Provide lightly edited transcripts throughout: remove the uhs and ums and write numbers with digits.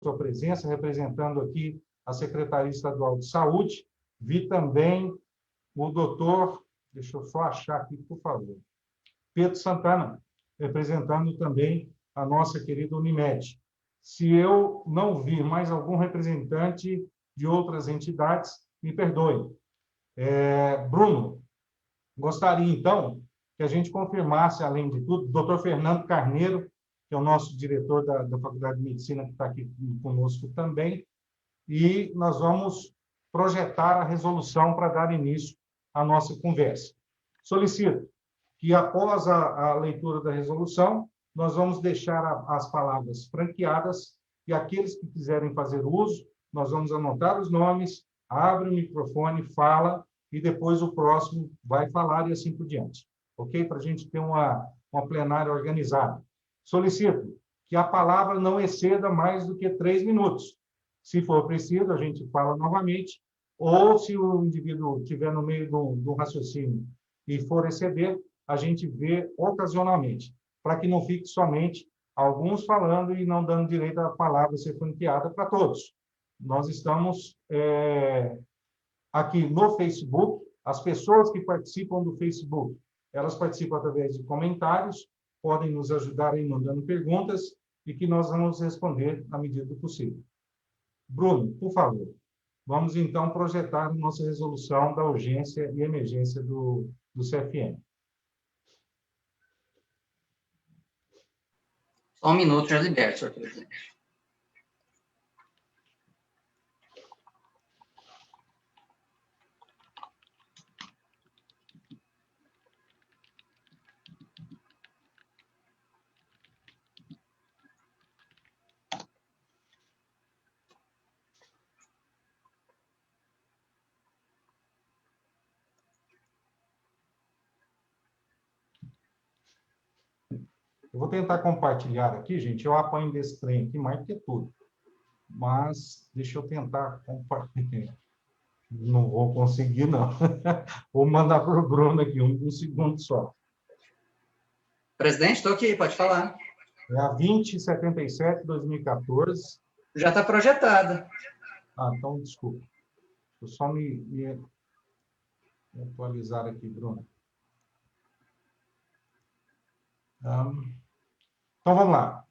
sua presença, representando aqui a Secretaria Estadual de Saúde. Vi também o doutor, deixa eu só achar aqui, por favor, Pedro Santana, representando também a nossa querida Unimed. Se eu não vi mais algum representante de outras entidades, me perdoe. Bruno, gostaria, então, que a gente confirmasse, além de tudo, o doutor Fernando Carneiro, que é o nosso diretor da Faculdade de Medicina, que está aqui conosco também, e nós vamos projetar a resolução para dar início à nossa conversa. Solicito que, após a leitura da resolução, nós vamos deixar as palavras franqueadas e aqueles que quiserem fazer uso, nós vamos anotar os nomes, abre o microfone, fala, e depois o próximo vai falar e assim por diante. Ok? Para a gente ter uma plenária organizada. Solicito que a palavra não exceda mais do que 3 minutos. Se for preciso, a gente fala novamente, ou se o indivíduo estiver no meio do raciocínio e for exceder, a gente vê ocasionalmente, para que não fique somente alguns falando e não dando direito à palavra ser franqueada para todos. Nós estamos aqui no Facebook, as pessoas que participam do Facebook, elas participam através de comentários, podem nos ajudar aí mandando perguntas e que nós vamos responder na medida do possível. Bruno, por favor, vamos então projetar nossa resolução da urgência e emergência do CFM. Só um minuto, já libero, senhor presidente. Eu vou tentar compartilhar aqui, gente. Eu apanho desse trem aqui mais do que tudo. Mas deixa eu tentar compartilhar. Não vou conseguir, não. Vou mandar para o Bruno aqui, um segundo só. Presidente, estou aqui, pode falar. É a 2077-2014. Já está projetada. Ah, então, desculpa. Deixa eu só me atualizar aqui, Bruno. Então, vamos lá.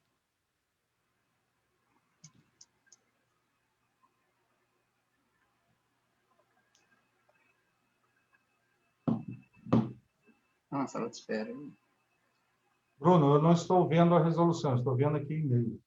Sala de espera. Bruno, eu não estou vendo a resolução, estou vendo aqui e-mail.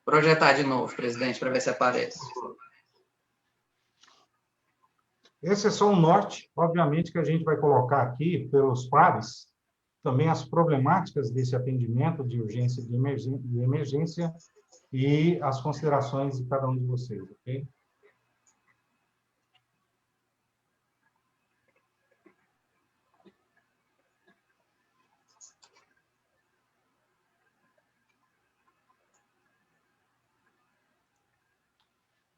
Projetar de novo, presidente, para ver se aparece. Esse é só um norte, obviamente, que a gente vai colocar aqui pelos pares, também as problemáticas desse atendimento de urgência e de emergência e as considerações de cada um de vocês, ok?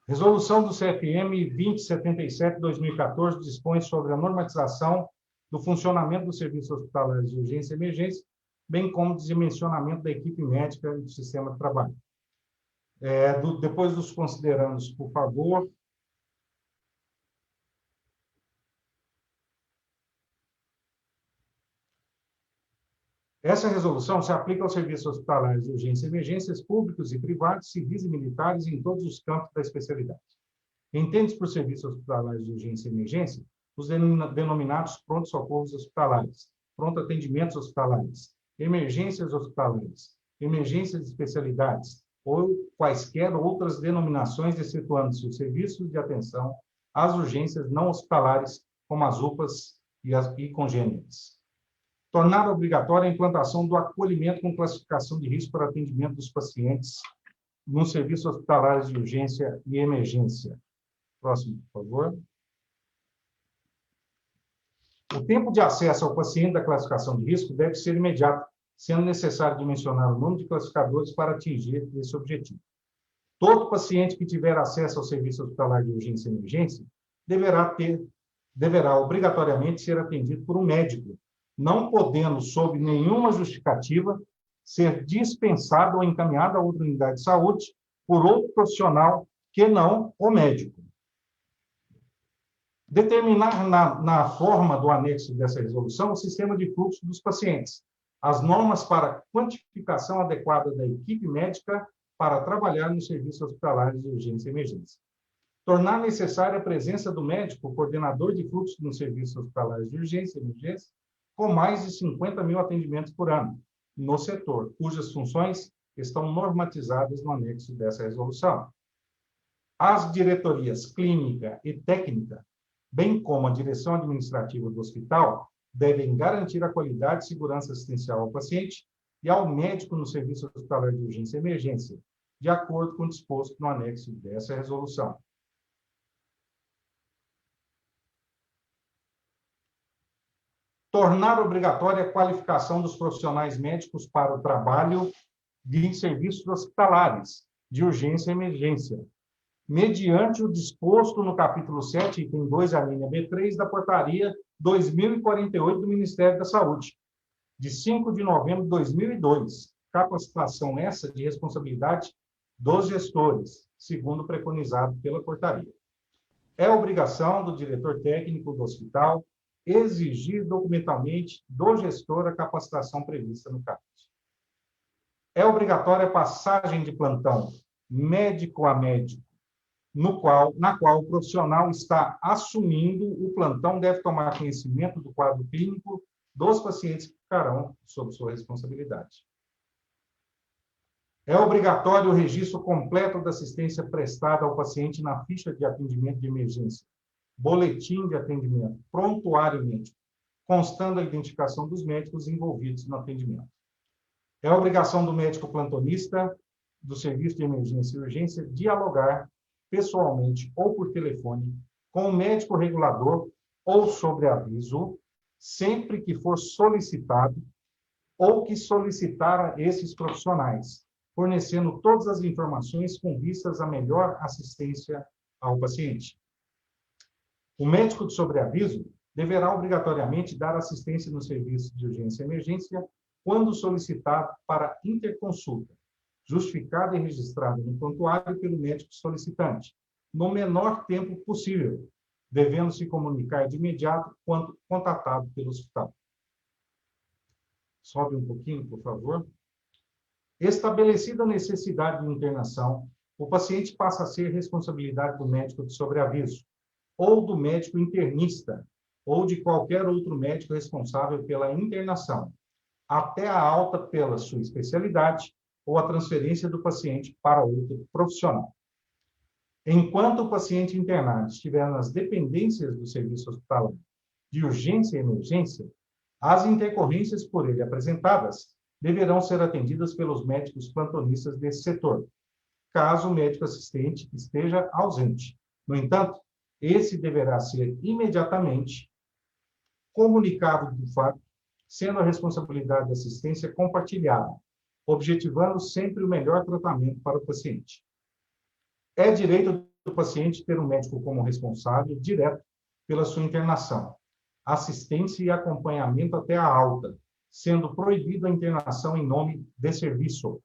Resolução do CFM 2077-2014 dispõe sobre a normatização do funcionamento dos serviços hospitalares de urgência e emergência, bem como o dimensionamento da equipe médica e do sistema de trabalho. Depois dos considerandos, por favor. Essa resolução se aplica aos serviços hospitalares de urgência e emergências públicos e privados, civis e militares em todos os campos da especialidade. Entende-se por serviços hospitalares de urgência e emergência os denominados pronto-socorros hospitalares, pronto-atendimentos hospitalares, emergências hospitalares, emergências de especialidades ou quaisquer outras denominações, excetuando-se os serviços de atenção às urgências não hospitalares, como as UPAs e congêneres. Tornar obrigatória a implantação do acolhimento com classificação de risco para atendimento dos pacientes nos serviços hospitalares de urgência e emergência. Próximo, por favor. O tempo de acesso ao paciente da classificação de risco deve ser imediato, sendo necessário dimensionar o número de classificadores para atingir esse objetivo. Todo paciente que tiver acesso ao serviço hospitalar de urgência e emergência deverá obrigatoriamente ser atendido por um médico, não podendo, sob nenhuma justificativa, ser dispensado ou encaminhado a outra unidade de saúde por outro profissional que não o médico. Determinar na forma do anexo dessa resolução o sistema de fluxo dos pacientes, as normas para quantificação adequada da equipe médica para trabalhar nos serviços hospitalares de urgência e emergência. Tornar necessária a presença do médico coordenador de fluxo nos serviços hospitalares de urgência e emergência, com mais de 50 mil atendimentos por ano, no setor, cujas funções estão normatizadas no anexo dessa resolução. As diretorias clínica e técnica, bem como a direção administrativa do hospital, devem garantir a qualidade e segurança assistencial ao paciente e ao médico no serviço hospitalar de urgência e emergência, de acordo com o disposto no anexo dessa resolução. Tornar obrigatória a qualificação dos profissionais médicos para o trabalho de serviços hospitalares de urgência e emergência, mediante o disposto no capítulo 7, item 2, a linha B3, da portaria 2048 do Ministério da Saúde, de 5 de novembro de 2002, capacitação essa de responsabilidade dos gestores, segundo preconizado pela portaria. É obrigação do diretor técnico do hospital exigir documentalmente do gestor a capacitação prevista no caput. É obrigatória a passagem de plantão médico a médico, na qual o profissional está assumindo o plantão deve tomar conhecimento do quadro clínico dos pacientes que ficarão sob sua responsabilidade. É obrigatório o registro completo da assistência prestada ao paciente na ficha de atendimento de emergência, boletim de atendimento, prontuário médico, constando a identificação dos médicos envolvidos no atendimento. É obrigação do médico plantonista do serviço de emergência e urgência dialogar pessoalmente ou por telefone com o médico regulador ou sobre aviso, sempre que for solicitado ou que solicitar a esses profissionais, fornecendo todas as informações com vistas à melhor assistência ao paciente. O médico de sobreaviso deverá obrigatoriamente dar assistência no serviço de urgência e emergência quando solicitado para interconsulta, justificada e registrada no prontuário pelo médico solicitante, no menor tempo possível, devendo se comunicar de imediato quando contatado pelo hospital. Sobe um pouquinho, por favor. Estabelecida a necessidade de internação, o paciente passa a ser responsabilidade do médico de sobreaviso, ou do médico internista, ou de qualquer outro médico responsável pela internação, até a alta pela sua especialidade ou a transferência do paciente para outro profissional. Enquanto o paciente internado estiver nas dependências do serviço hospitalar de urgência e emergência, as intercorrências por ele apresentadas deverão ser atendidas pelos médicos plantonistas desse setor, caso o médico assistente esteja ausente. No entanto, esse deverá ser imediatamente comunicado do fato, sendo a responsabilidade da assistência compartilhada, objetivando sempre o melhor tratamento para o paciente. É direito do paciente ter um médico como responsável direto pela sua internação, assistência e acompanhamento até a alta, sendo proibida a internação em nome de serviço.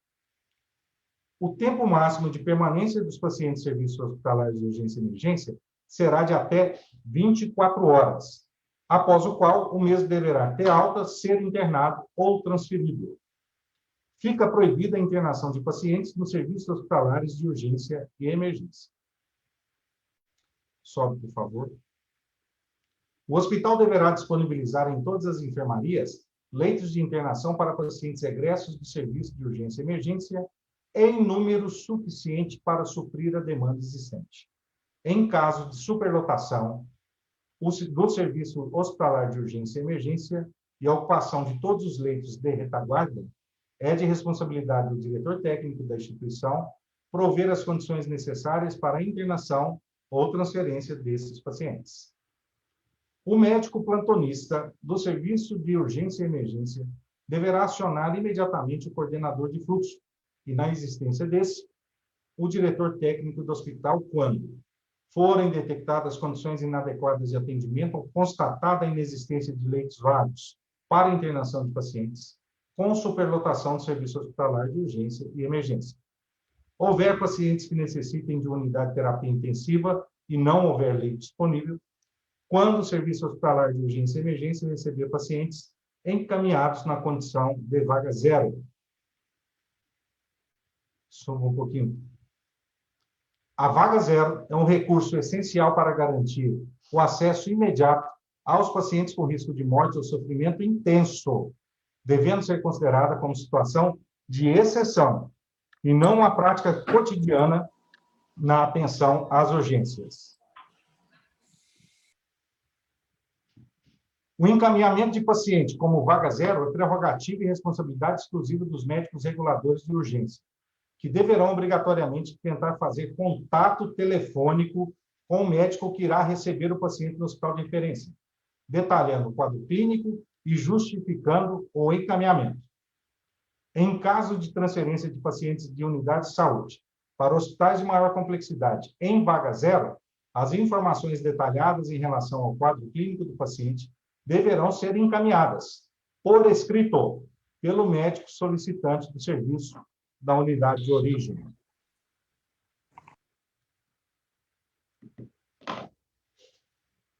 O tempo máximo de permanência dos pacientes de serviços hospitalares de urgência e emergência será de até 24 horas, após o qual o mesmo deverá ter alta, ser internado ou transferido. Fica proibida a internação de pacientes nos serviços hospitalares de urgência e emergência. Sobe, por favor. O hospital deverá disponibilizar em todas as enfermarias leitos de internação para pacientes egressos do serviço de urgência e emergência em número suficiente para suprir a demanda existente. Em caso de superlotação do serviço hospitalar de urgência e emergência e a ocupação de todos os leitos de retaguarda, é de responsabilidade do diretor técnico da instituição prover as condições necessárias para a internação ou transferência desses pacientes. O médico plantonista do serviço de urgência e emergência deverá acionar imediatamente o coordenador de fluxo e, na existência desse, o diretor técnico do hospital quando forem detectadas condições inadequadas de atendimento ou constatada a inexistência de leitos vagos para internação de pacientes, com superlotação do serviço hospitalar de urgência e emergência. Houver pacientes que necessitem de unidade de terapia intensiva e não houver leito disponível, quando o serviço hospitalar de urgência e emergência receber pacientes encaminhados na condição de vaga zero. Suba um pouquinho. A vaga zero é um recurso essencial para garantir o acesso imediato aos pacientes com risco de morte ou sofrimento intenso, devendo ser considerada como situação de exceção e não uma prática cotidiana na atenção às urgências. O encaminhamento de paciente como vaga zero é prerrogativa e responsabilidade exclusiva dos médicos reguladores de urgência, que deverão obrigatoriamente tentar fazer contato telefônico com o médico que irá receber o paciente no hospital de referência, detalhando o quadro clínico e justificando o encaminhamento. Em caso de transferência de pacientes de unidade de saúde para hospitais de maior complexidade em vaga zero, as informações detalhadas em relação ao quadro clínico do paciente deverão ser encaminhadas, por escrito, pelo médico solicitante do serviço da unidade de origem.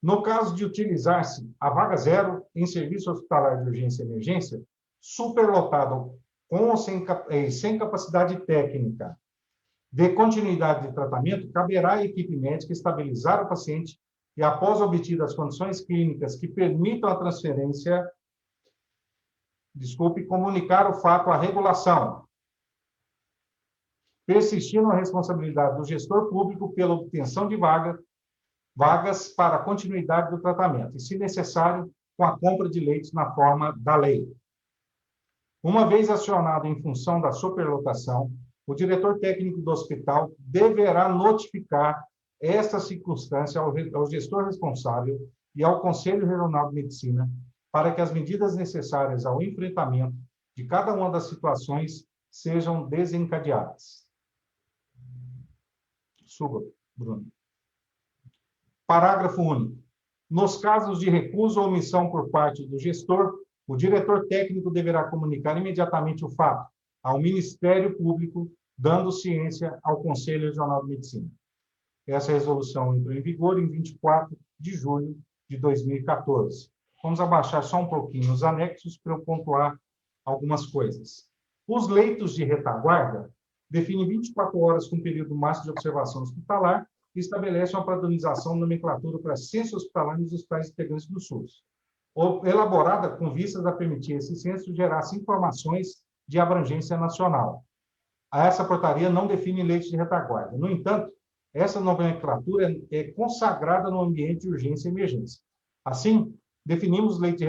No caso de utilizar-se a vaga zero em serviço hospitalar de urgência e emergência, superlotado com ou sem capacidade técnica de continuidade de tratamento, caberá à equipe médica estabilizar o paciente e, após obtidas as condições clínicas que permitam a transferência, comunicar o fato à regulação, persistindo a responsabilidade do gestor público pela obtenção de vagas para a continuidade do tratamento, e, se necessário, com a compra de leitos na forma da lei. Uma vez acionado em função da superlotação, o diretor técnico do hospital deverá notificar esta circunstância ao gestor responsável e ao Conselho Regional de Medicina para que as medidas necessárias ao enfrentamento de cada uma das situações sejam desencadeadas. Suba, Bruno. Parágrafo único. Nos casos de recusa ou omissão por parte do gestor, o diretor técnico deverá comunicar imediatamente o fato ao Ministério Público, dando ciência ao Conselho Regional de Medicina. Essa resolução entrou em vigor em 24 de julho de 2014. Vamos abaixar só um pouquinho os anexos para eu pontuar algumas coisas. Os leitos de retaguarda definem 24 horas com período máximo de observação hospitalar e estabelecem uma padronização de nomenclatura para censo hospitalar nos hospitais integrantes do SUS, elaborada com vistas a permitir esse censo gerasse informações de abrangência nacional. Essa portaria não define leitos de retaguarda. No entanto, essa nomenclatura é consagrada no ambiente de urgência e emergência. Assim, definimos leitos de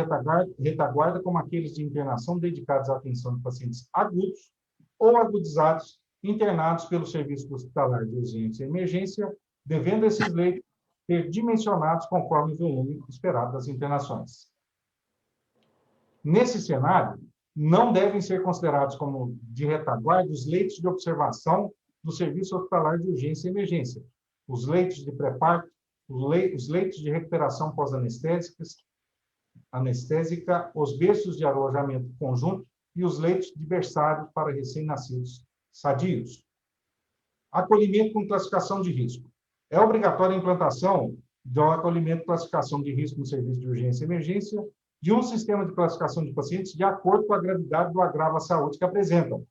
retaguarda como aqueles de internação dedicados à atenção de pacientes agudos ou agudizados, internados pelo Serviço Hospitalar de Urgência e Emergência, devendo esses leitos ser dimensionados conforme o volume esperado das internações. Nesse cenário, não devem ser considerados como de retaguarda os leitos de observação do Serviço Hospitalar de Urgência e Emergência, os leitos de pré-parto, os leitos de recuperação pós-anestésica, os berços de alojamento conjunto e os leitos de berçário para recém-nascidos sadios. Acolhimento com classificação de risco. É obrigatória a implantação do acolhimento com classificação de risco no serviço de urgência e emergência de um sistema de classificação de pacientes de acordo com a gravidade do agravo à saúde que apresentam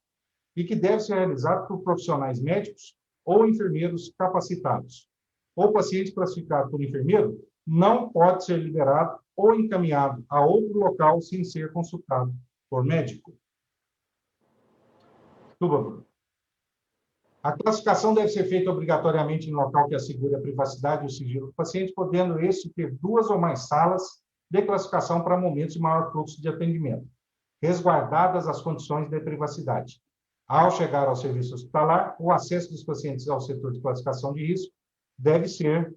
e que deve ser realizado por profissionais médicos ou enfermeiros capacitados. O paciente classificado por enfermeiro não pode ser liberado ou encaminhado a outro local sem ser consultado por médico. A classificação deve ser feita obrigatoriamente em local que assegure a privacidade e o sigilo do paciente, podendo este ter 2 ou mais salas de classificação para momentos de maior fluxo de atendimento, resguardadas as condições de privacidade. Ao chegar ao serviço hospitalar, o acesso dos pacientes ao setor de classificação de risco deve ser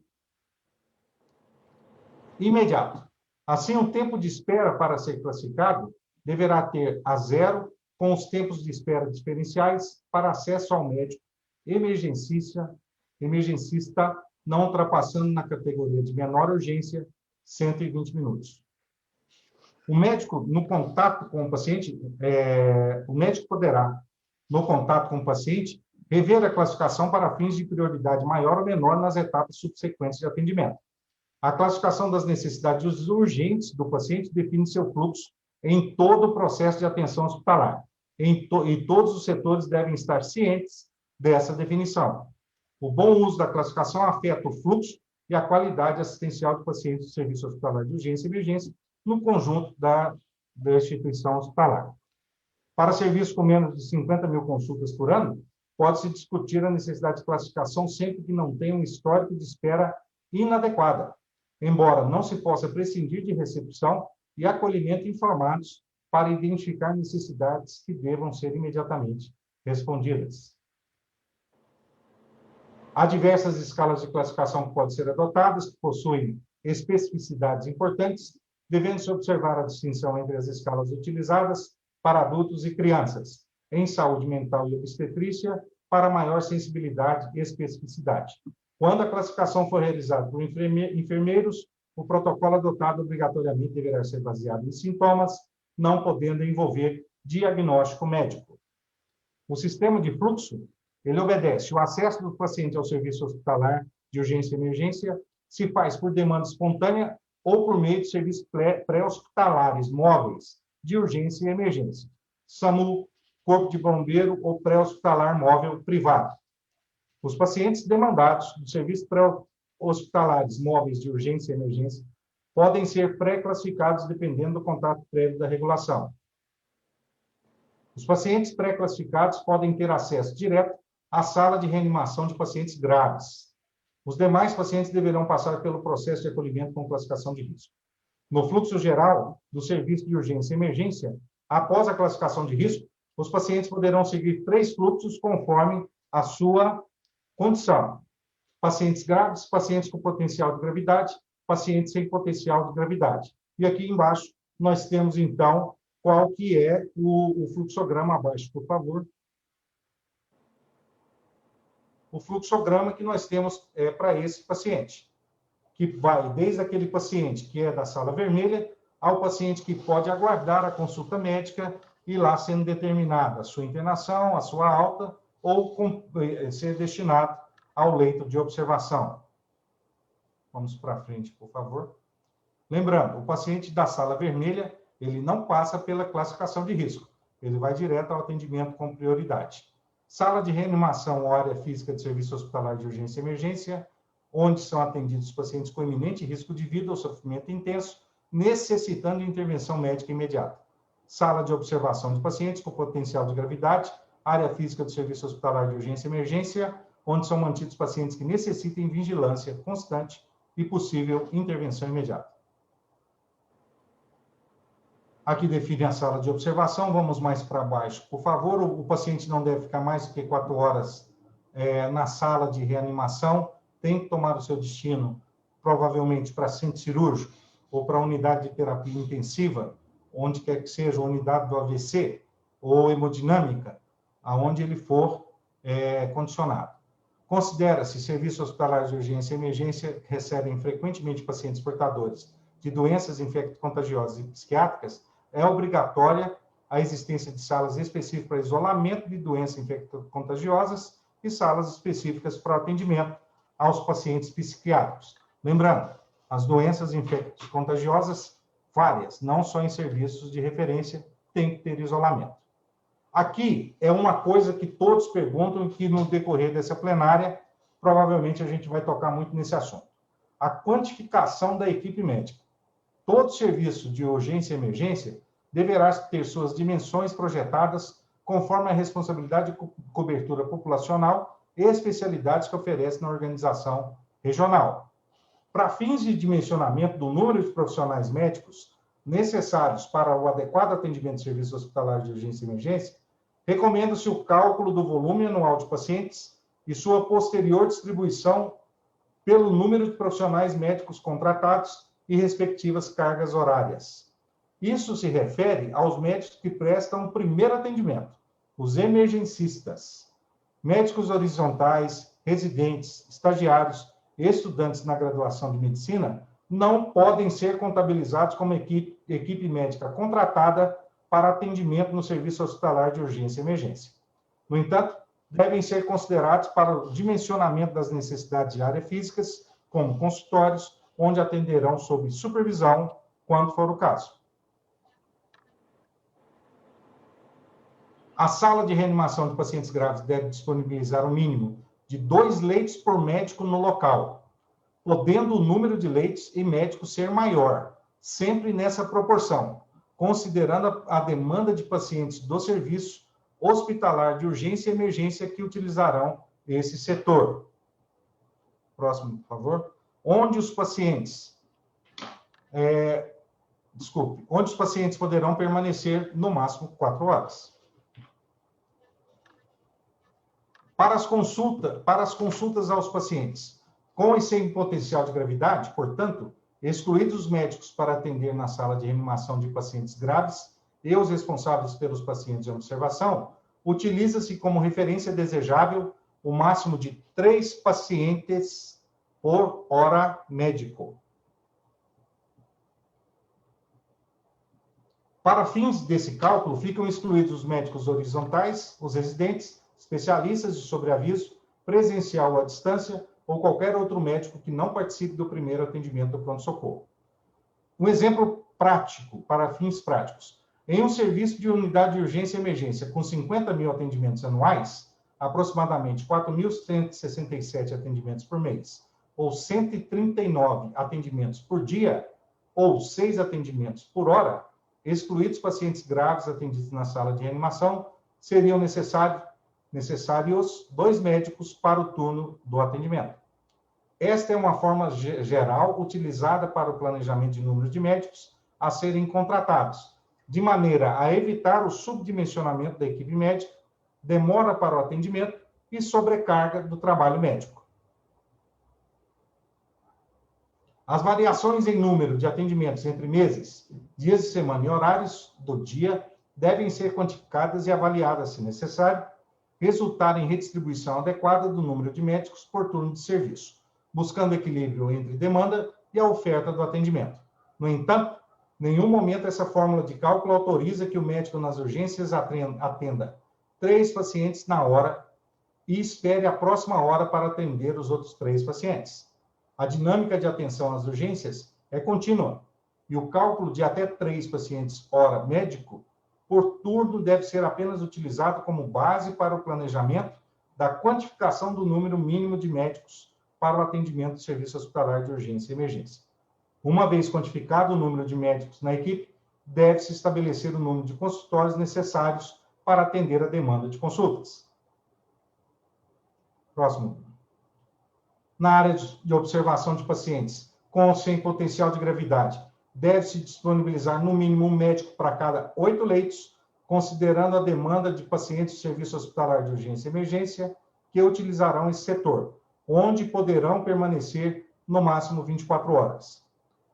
imediato. Assim, o tempo de espera para ser classificado deverá ter a zero, com os tempos de espera diferenciais para acesso ao médico emergencista, não ultrapassando na categoria de menor urgência 120 minutos. O médico, no contato com o paciente, o médico poderá, no contato com o paciente, rever a classificação para fins de prioridade maior ou menor nas etapas subsequentes de atendimento. A classificação das necessidades urgentes do paciente define seu fluxo em todo o processo de atenção hospitalar. E todos os setores devem estar cientes dessa definição. O bom uso da classificação afeta o fluxo e a qualidade assistencial do paciente do serviço hospitalar de urgência e emergência no conjunto da instituição hospitalar. Para serviços com menos de 50 mil consultas por ano, pode-se discutir a necessidade de classificação sempre que não tenha um histórico de espera inadequada, embora não se possa prescindir de recepção e acolhimento informados para identificar necessidades que devam ser imediatamente respondidas. Há diversas escalas de classificação que podem ser adotadas, que possuem especificidades importantes, devendo-se observar a distinção entre as escalas utilizadas para adultos e crianças, em saúde mental e obstetrícia, para maior sensibilidade e especificidade. Quando a classificação for realizada por enfermeiros, o protocolo adotado obrigatoriamente deverá ser baseado em sintomas, não podendo envolver diagnóstico médico. O sistema de fluxo, ele obedece o acesso do paciente ao serviço hospitalar de urgência e emergência, se faz por demanda espontânea ou por meio de serviços pré-hospitalares móveis de urgência e emergência, SAMU, Corpo de Bombeiro ou pré-hospitalar móvel privado. Os pacientes demandados dos serviços pré-hospitalares móveis de urgência e emergência podem ser pré-classificados dependendo do contato prévio da regulação. Os pacientes pré-classificados podem ter acesso direto à sala de reanimação de pacientes graves. Os demais pacientes deverão passar pelo processo de acolhimento com classificação de risco. No fluxo geral do serviço de urgência e emergência, após a classificação de risco, os pacientes poderão seguir 3 fluxos conforme a sua condição: pacientes graves, pacientes com potencial de gravidade, pacientes sem potencial de gravidade. E aqui embaixo nós temos, então, qual que é o fluxograma abaixo, por favor. O fluxograma que nós temos para esse paciente, que vai desde aquele paciente que é da sala vermelha ao paciente que pode aguardar a consulta médica e lá sendo determinada a sua internação, a sua alta, ou ser destinado ao leito de observação. Vamos para frente, por favor. Lembrando, o paciente da sala vermelha, ele não passa pela classificação de risco, ele vai direto ao atendimento com prioridade. Sala de reanimação ou área física de serviço hospitalar de urgência e emergência, onde são atendidos os pacientes com iminente risco de vida ou sofrimento intenso, necessitando de intervenção médica imediata. Sala de observação de pacientes com potencial de gravidade, área física do serviço hospitalar de urgência e emergência, onde são mantidos pacientes que necessitem vigilância constante e possível intervenção imediata. Aqui define a sala de observação, vamos mais para baixo, por favor. O paciente não deve ficar mais do que 4 horas na sala de reanimação, tem que tomar o seu destino, provavelmente para centro cirúrgico ou para unidade de terapia intensiva, onde quer que seja, unidade do AVC ou hemodinâmica, aonde ele for condicionado. Considera-se serviços hospitalares de urgência e emergência recebem frequentemente pacientes portadores de doenças infecto-contagiosas e psiquiátricas, é obrigatória a existência de salas específicas para isolamento de doenças infecto-contagiosas e salas específicas para atendimento aos pacientes psiquiátricos. Lembrando, as doenças infecto-contagiosas, várias, não só em serviços de referência, tem que ter isolamento. Aqui é uma coisa que todos perguntam e que no decorrer dessa plenária, provavelmente a gente vai tocar muito nesse assunto. A quantificação da equipe médica. Todo serviço de urgência e emergência deverá ter suas dimensões projetadas conforme a responsabilidade de cobertura populacional e especialidades que oferece na organização regional. Para fins de dimensionamento do número de profissionais médicos necessários para o adequado atendimento de serviços hospitalares de urgência e emergência, recomenda-se o cálculo do volume anual de pacientes e sua posterior distribuição pelo número de profissionais médicos contratados e respectivas cargas horárias. Isso se refere aos médicos que prestam o primeiro atendimento, os emergencistas, médicos horizontais, residentes, estagiários e estudantes na graduação de medicina não podem ser contabilizados como equipe médica contratada para atendimento no serviço hospitalar de urgência e emergência. No entanto, devem ser considerados para o dimensionamento das necessidades de área físicas, como consultórios, onde atenderão sob supervisão, quando for o caso. A sala de reanimação de pacientes graves deve disponibilizar o mínimo de 2 leitos por médico no local, podendo o número de leitos e médicos ser maior, sempre nessa proporção, considerando a demanda de pacientes do serviço hospitalar de urgência e emergência que utilizarão esse setor. Próximo, por favor. Onde os pacientes poderão permanecer no máximo 4 horas. Para as consultas aos pacientes com e sem potencial de gravidade, portanto, excluídos os médicos para atender na sala de reanimação de pacientes graves e os responsáveis pelos pacientes em observação, utiliza-se como referência desejável o máximo de 3 pacientes por hora médico. Para fins desse cálculo, ficam excluídos os médicos horizontais, os residentes, especialistas de sobreaviso, presencial ou à distância, ou qualquer outro médico que não participe do primeiro atendimento do pronto-socorro. Um exemplo prático, para fins práticos. Em um serviço de unidade de urgência e emergência com 50 mil atendimentos anuais, aproximadamente 4.167 atendimentos por mês, ou 139 atendimentos por dia, ou 6 atendimentos por hora, excluídos pacientes graves atendidos na sala de reanimação, seriam necessários 2 médicos para o turno do atendimento. Esta é uma forma geral utilizada para o planejamento de número de médicos a serem contratados, de maneira a evitar o subdimensionamento da equipe médica, demora para o atendimento e sobrecarga do trabalho médico. As variações em número de atendimentos entre meses, dias de semana e horários do dia devem ser quantificadas e avaliadas, se necessário, resultar em redistribuição adequada do número de médicos por turno de serviço, buscando equilíbrio entre demanda e a oferta do atendimento. No entanto, em nenhum momento essa fórmula de cálculo autoriza que o médico nas urgências atenda 3 pacientes na hora e espere a próxima hora para atender os outros 3 pacientes. A dinâmica de atenção às urgências é contínua e o cálculo de até 3 pacientes hora médico por turno deve ser apenas utilizado como base para o planejamento da quantificação do número mínimo de médicos para o atendimento do serviço hospitalar de urgência e emergência. Uma vez quantificado o número de médicos na equipe, deve-se estabelecer o número de consultórios necessários para atender a demanda de consultas. Próximo. Na área de observação de pacientes com ou sem potencial de gravidade, deve-se disponibilizar no mínimo um médico para cada 8 leitos, considerando a demanda de pacientes do serviço hospitalar de urgência e emergência que utilizarão esse setor, onde poderão permanecer no máximo 24 horas.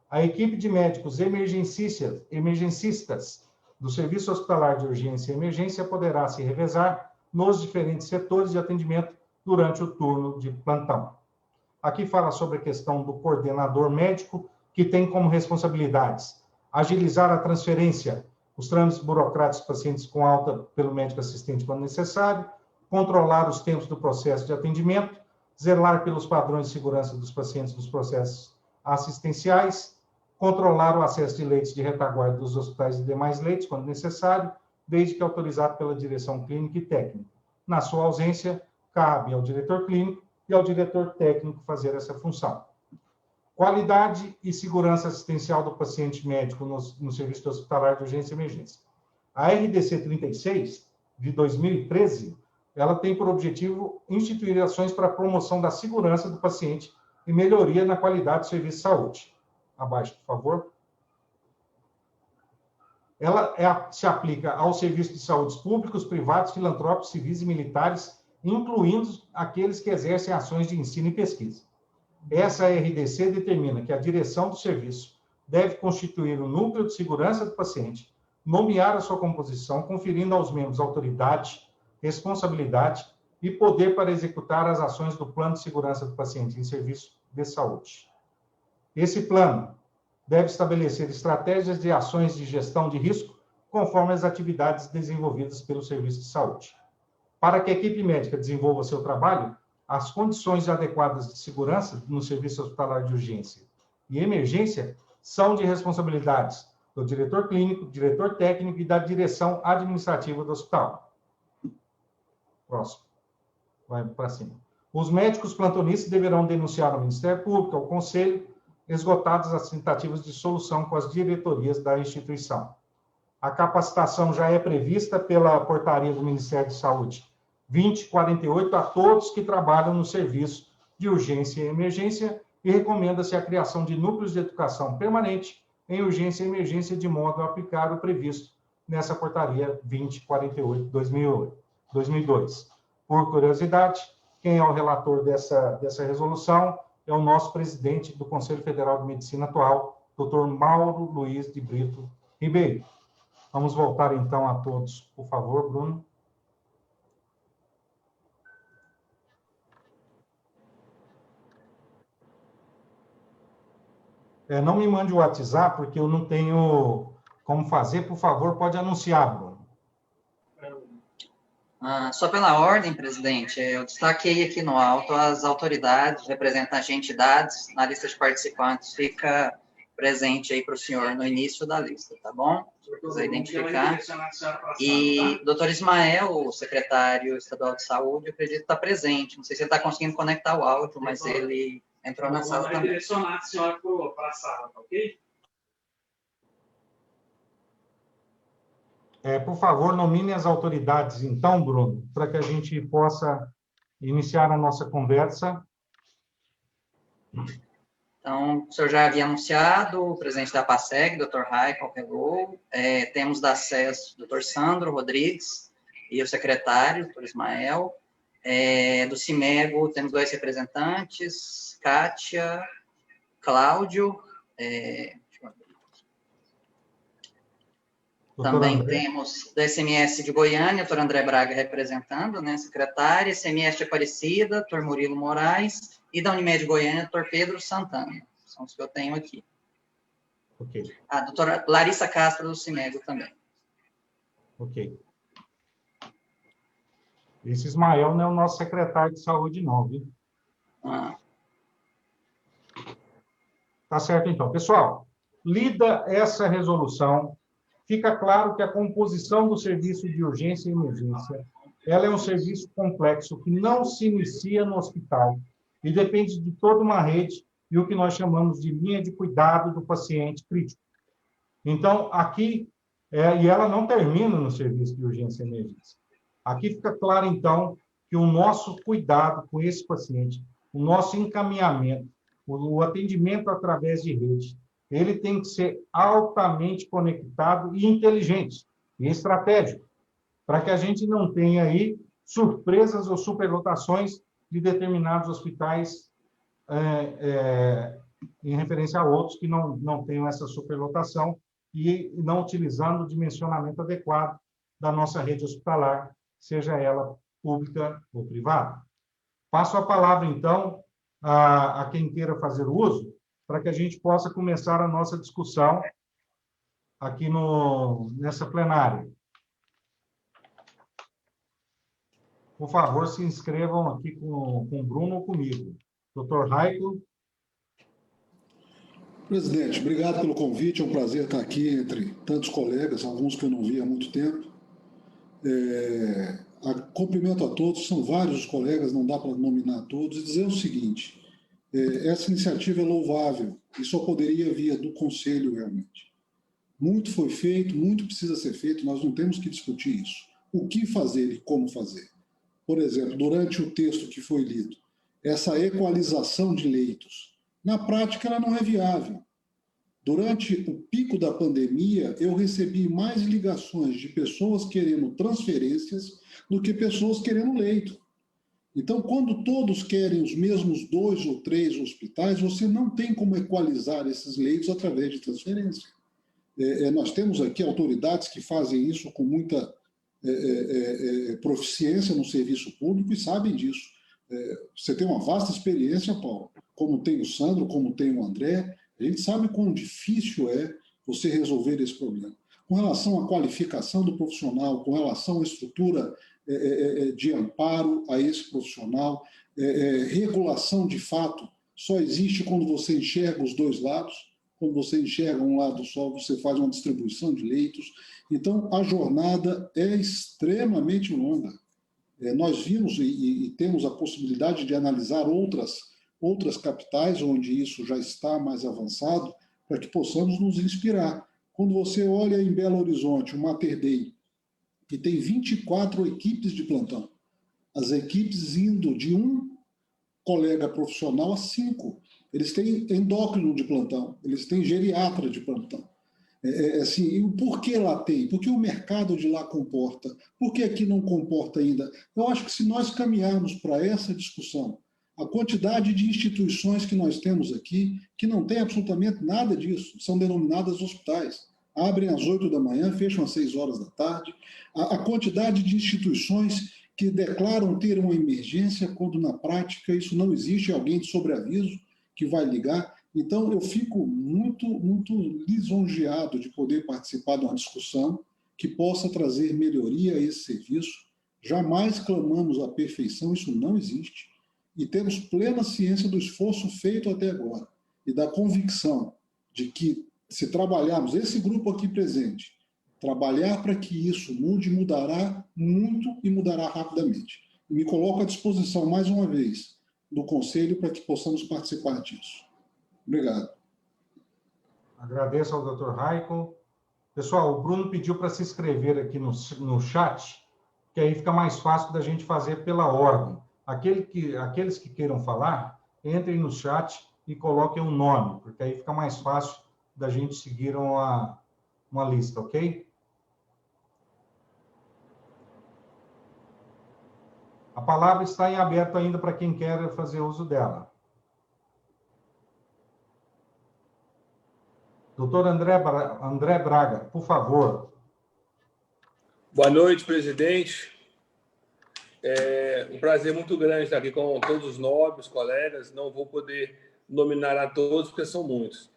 A equipe de médicos emergencistas do serviço hospitalar de urgência e emergência poderá se revezar nos diferentes setores de atendimento durante o turno de plantão. Aqui fala sobre a questão do coordenador médico, que tem como responsabilidades agilizar a transferência, os trâmites burocráticos dos pacientes com alta pelo médico assistente quando necessário, controlar os tempos do processo de atendimento, zelar pelos padrões de segurança dos pacientes nos processos assistenciais, controlar o acesso de leitos de retaguarda dos hospitais e demais leitos, quando necessário, desde que autorizado pela direção clínica e técnica. Na sua ausência, cabe ao diretor clínico e ao diretor técnico fazer essa função. Qualidade e segurança assistencial do paciente médico no serviço hospitalar de urgência e emergência. A RDC 36, de 2013, ela tem por objetivo instituir ações para a promoção da segurança do paciente e melhoria na qualidade do serviço de saúde. Abaixo, por favor. Ela se aplica aos serviços de saúde públicos, privados, filantrópicos, civis e militares, incluindo aqueles que exercem ações de ensino e pesquisa. Essa RDC determina que a direção do serviço deve constituir o núcleo de segurança do paciente, nomear a sua composição, conferindo aos membros autoridade, responsabilidade e poder para executar as ações do plano de segurança do paciente em serviço de saúde. Esse plano deve estabelecer estratégias de ações de gestão de risco conforme as atividades desenvolvidas pelo serviço de saúde. Para que a equipe médica desenvolva seu trabalho, as condições adequadas de segurança no serviço hospitalar de urgência e emergência são de responsabilidades do diretor clínico, diretor técnico e da direção administrativa do hospital. Próximo. Vai para cima. Os médicos plantonistas deverão denunciar ao Ministério Público, ao Conselho, esgotadas as tentativas de solução com as diretorias da instituição. A capacitação já é prevista pela portaria do Ministério de Saúde 2048 a todos que trabalham no serviço de urgência e emergência e recomenda-se a criação de núcleos de educação permanente em urgência e emergência de modo a aplicar o previsto nessa portaria 2048-2002. Por curiosidade, quem é o relator dessa resolução é o nosso presidente do Conselho Federal de Medicina atual, Dr. Mauro Luiz de Brito Ribeiro. Vamos voltar, então, a todos, por favor, Bruno. Não me mande o WhatsApp, porque eu não tenho como fazer. Por favor, pode anunciar, Bruno. Só pela ordem, presidente, eu destaquei aqui no alto as autoridades, representantes de entidades, na lista de participantes, fica presente aí para o senhor no início da lista, tá bom? Se quiser identificar. E doutor Ismael, o secretário estadual de saúde, eu acredito que está presente. Não sei se ele está conseguindo conectar o áudio, mas ele entrou na sala também. Vai direcionar a senhora para a sala, tá ok? Por favor, nomine as autoridades, então, Bruno, para que a gente possa iniciar a nossa conversa. Então, o senhor já havia anunciado o presidente da PASEG, Dr. Raikal Hello, temos da SES, Dr. Sandro Rodrigues, e o secretário, Dr. Ismael. Do CIMEGO, temos 2 representantes, Kátia, Cláudio, também temos do SMS de Goiânia, Dr. André Braga representando, né, secretária, SMS de Aparecida, Dr. Murilo Moraes, e da Unimed Goiânia, Dr. Pedro Santana. São os que eu tenho aqui. Ok. A doutora Larissa Castro do CIMEGO também. Ok. Esse Ismael não é o nosso secretário de saúde, não, viu? Tá certo, então. Pessoal, lida essa resolução, fica claro que a composição do serviço de urgência e emergência, ela é um serviço complexo que não se inicia no hospital e depende de toda uma rede e o que nós chamamos de linha de cuidado do paciente crítico. Então, aqui, e ela não termina no serviço de urgência e emergência. Aqui fica claro, então, que o nosso cuidado com esse paciente, o nosso encaminhamento, o atendimento através de rede, ele tem que ser altamente conectado e inteligente, e estratégico, para que a gente não tenha aí surpresas ou superlotações de determinados hospitais em referência a outros que não tenham essa superlotação e não utilizando o dimensionamento adequado da nossa rede hospitalar, seja ela pública ou privada. Passo a palavra, então, a quem queira fazer uso, para que a gente possa começar a nossa discussão aqui nessa plenária. Por favor, se inscrevam aqui com o Bruno ou comigo. Dr. Raikal. Presidente, obrigado pelo convite. É um prazer estar aqui entre tantos colegas, alguns que eu não vi há muito tempo. Cumprimento a todos, são vários os colegas, não dá para nominar todos, e dizer o seguinte: essa iniciativa é louvável e só poderia vir do Conselho, realmente. Muito foi feito, muito precisa ser feito, nós não temos que discutir isso. O que fazer e como fazer? Por exemplo, durante o texto que foi lido, essa equalização de leitos, na prática ela não é viável. Durante o pico da pandemia, eu recebi mais ligações de pessoas querendo transferências do que pessoas querendo leito. Então, quando todos querem os mesmos 2 ou 3 hospitais, você não tem como equalizar esses leitos através de transferência. Nós temos aqui autoridades que fazem isso com muita proficiência no serviço público e sabem disso. Você tem uma vasta experiência, Paulo, como tem o Sandro, como tem o André. A gente sabe quão difícil é você resolver esse problema. Com relação à qualificação do profissional, com relação à estrutura de amparo a esse profissional, regulação de fato só existe quando você enxerga os dois lados. Quando você enxerga um lado só, você faz uma distribuição de leitos. Então, a jornada é extremamente longa. Nós vimos e temos a possibilidade de analisar outras capitais onde isso já está mais avançado, para que possamos nos inspirar. Quando você olha em Belo Horizonte, o Mater Dei, que tem 24 equipes de plantão, as equipes indo de um colega profissional a 5. Eles têm endócrino de plantão, eles têm geriatra de plantão. Assim, e por que lá tem? Porque o mercado de lá comporta. Por que aqui não comporta ainda? Eu acho que se nós caminharmos para essa discussão, a quantidade de instituições que nós temos aqui, que não tem absolutamente nada disso, são denominadas hospitais. Abrem às 8 da manhã, fecham às 6 horas da tarde. A quantidade de instituições que declaram ter uma emergência, quando na prática isso não existe, alguém de sobreaviso que vai ligar. Então, eu fico muito, muito lisonjeado de poder participar de uma discussão que possa trazer melhoria a esse serviço. Jamais clamamos a perfeição, isso não existe. E temos plena ciência do esforço feito até agora e da convicção de que, se trabalharmos, esse grupo aqui presente, trabalhar para que isso mude, mudará muito e mudará rapidamente. E me coloco à disposição, mais uma vez, do Conselho para que possamos participar disso. Obrigado. Agradeço ao Dr. Raico. Pessoal, o Bruno pediu para se inscrever aqui no chat, que aí fica mais fácil da gente fazer pela ordem. Aqueles que queiram falar, entrem no chat e coloquem um nome, porque aí fica mais fácil da gente seguir uma lista, ok? A palavra está em aberto ainda para quem quer fazer uso dela. Doutor André Braga, por favor. Boa noite, presidente. É um prazer muito grande estar aqui com todos os nobres colegas. Não vou poder nominar a todos, porque são muitos.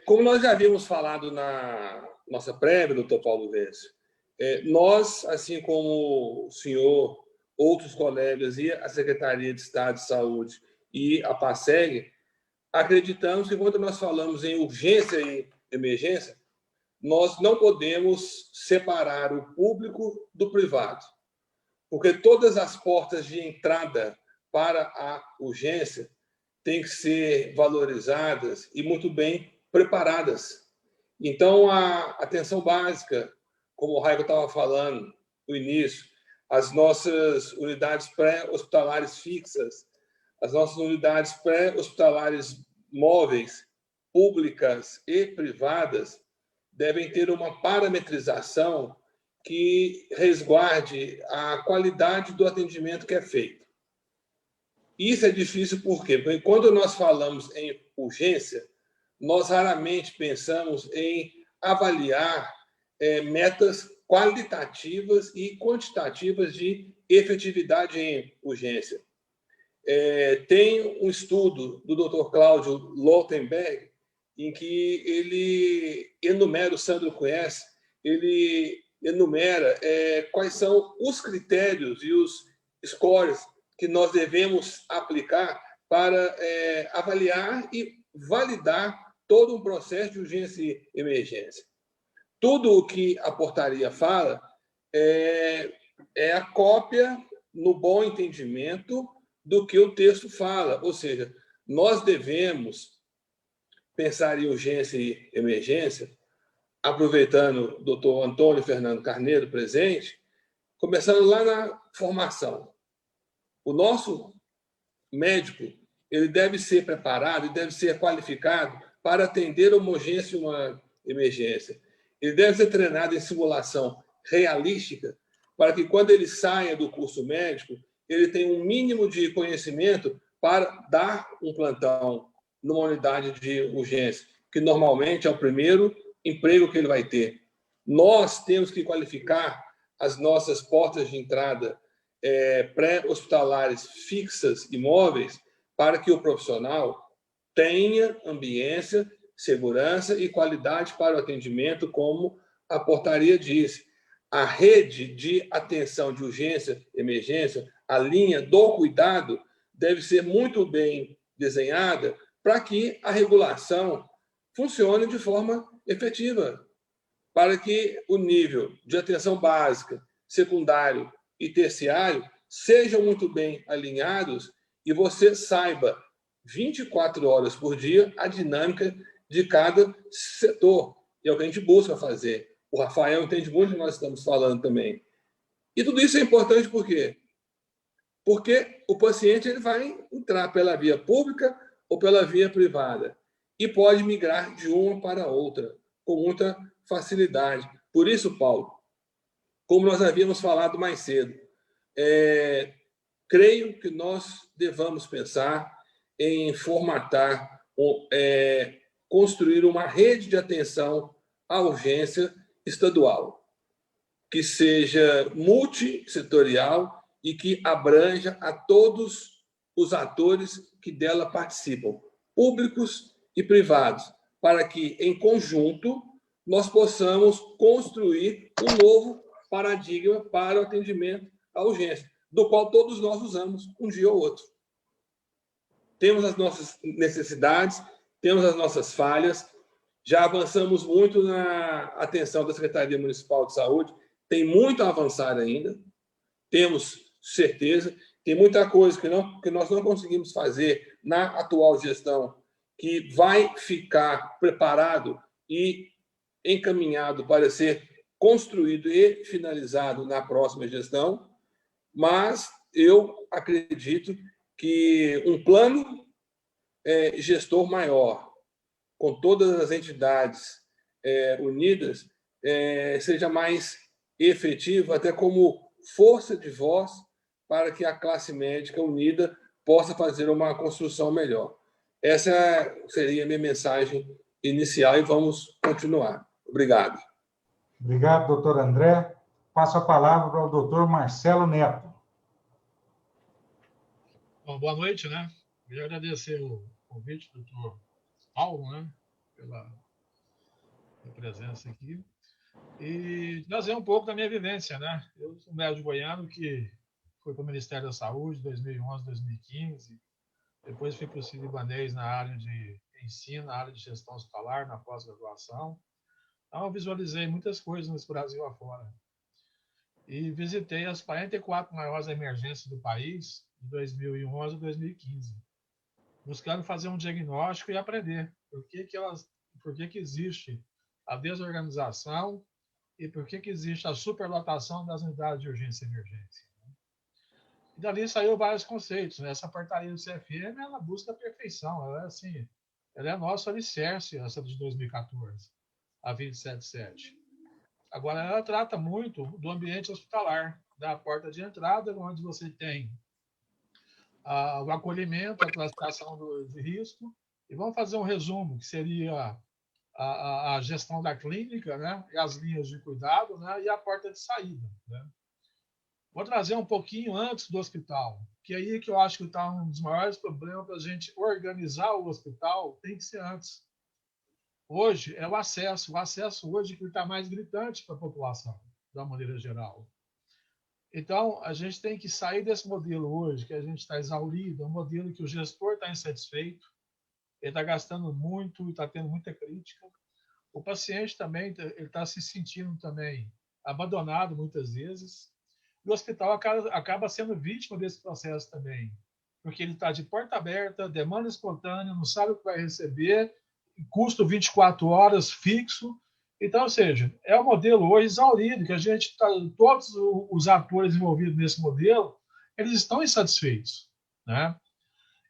Como nós já havíamos falado na nossa prévia, doutor Paulo Vencio, nós, assim como o senhor, outros colegas e a Secretaria de Estado de Saúde e a PASEG, acreditamos que quando nós falamos em urgência e emergência, nós não podemos separar o público do privado, porque todas as portas de entrada para a urgência têm que ser valorizadas e muito bem preparadas. Então, a atenção básica, como o Raico estava falando no início, as nossas unidades pré-hospitalares fixas, as nossas unidades pré-hospitalares móveis, públicas e privadas, devem ter uma parametrização que resguarde a qualidade do atendimento que é feito. Isso é difícil por quê? Porque quando nós falamos em urgência, nós raramente pensamos em avaliar metas qualitativas e quantitativas de efetividade em urgência. Tem um estudo do Dr. Cláudio Lottenberg, em que ele enumera, o Sandro conhece, ele enumera quais são os critérios e os scores que nós devemos aplicar para avaliar e validar todo um processo de urgência e emergência. Tudo o que a portaria fala é a cópia, no bom entendimento, do que o texto fala. Ou seja, nós devemos pensar em urgência e emergência, aproveitando o doutor Antônio Fernando Carneiro presente, começando lá na formação. O nosso médico, ele deve ser preparado e deve ser qualificado para atender uma urgência e uma emergência. Ele deve ser treinado em simulação realística para que, quando ele saia do curso médico, ele tem um mínimo de conhecimento para dar um plantão numa unidade de urgência, que normalmente é o primeiro emprego que ele vai ter. Nós temos que qualificar as nossas portas de entrada pré-hospitalares fixas e móveis para que o profissional tenha ambiência, segurança e qualidade para o atendimento, como a portaria diz. A rede de atenção de urgência, emergência, a linha do cuidado deve ser muito bem desenhada para que a regulação funcione de forma efetiva, para que o nível de atenção básica, secundário e terciário sejam muito bem alinhados e você saiba 24 horas por dia a dinâmica de cada setor. E é o que a gente busca fazer. O Rafael entende muito do que nós estamos falando também. E tudo isso é importante por quê? Porque o paciente ele vai entrar pela via pública ou pela via privada e pode migrar de uma para outra com muita facilidade. Por isso, Paulo, como nós havíamos falado mais cedo, creio que nós devamos pensar em formatar, construir uma rede de atenção à urgência estadual, que seja multissetorial e que abranja a todos os atores que dela participam, públicos e privados, para que, em conjunto, nós possamos construir um novo paradigma para o atendimento à urgência, do qual todos nós usamos um dia ou outro. Temos as nossas necessidades, temos as nossas falhas, já avançamos muito na atenção da Secretaria Municipal de Saúde, tem muito a avançar ainda, temos certeza, tem muita coisa que nós não conseguimos fazer na atual gestão, que vai ficar preparado e encaminhado para ser construído e finalizado na próxima gestão, mas eu acredito que um plano gestor maior, com todas as entidades unidas, seja mais efetivo, até como força de voz, para que a classe médica unida possa fazer uma construção melhor. Essa seria a minha mensagem inicial e vamos continuar. Obrigado. Obrigado, doutor André. Passo a palavra ao doutor Marcelo Neto. Bom, boa noite, né? Queria agradecer o convite do doutor Paulo, né? Pela presença aqui. E trazer um pouco da minha vivência, né? Eu sou um médico goiano que foi para o Ministério da Saúde em 2011, 2015. Depois fui para o Sírio-Libanês na área de ensino, na área de gestão hospitalar, na pós-graduação. Então, eu visualizei muitas coisas nesse Brasil afora. E visitei as 44 maiores emergências do país de 2011 a 2015, buscando fazer um diagnóstico e aprender por que existe a desorganização e por que existe a superlotação das unidades de urgência e emergência. E dali saiu vários conceitos, né? Essa portaria do CFM, ela busca a perfeição, ela é nosso alicerce, essa de 2014, a 277. Agora, ela trata muito do ambiente hospitalar, da porta de entrada, onde você tem o acolhimento, a classificação de risco, e vamos fazer um resumo, que seria a gestão da clínica, né? E as linhas de cuidado, né? E a porta de saída, né? Vou trazer um pouquinho antes do hospital, que aí que eu acho que está um dos maiores problemas para a gente organizar o hospital, tem que ser antes. Hoje é o acesso hoje que está mais gritante para a população, da maneira geral. Então, a gente tem que sair desse modelo hoje, que a gente está exaurido, é um modelo que o gestor está insatisfeito, ele está gastando muito, está tendo muita crítica. O paciente também está se sentindo também abandonado muitas vezes. E o hospital acaba sendo vítima desse processo também, porque ele está de porta aberta, demanda espontânea, não sabe o que vai receber, custo 24 horas fixo. Então, ou seja, é um modelo hoje exaurido, que a gente todos os atores envolvidos nesse modelo, eles estão insatisfeitos, né?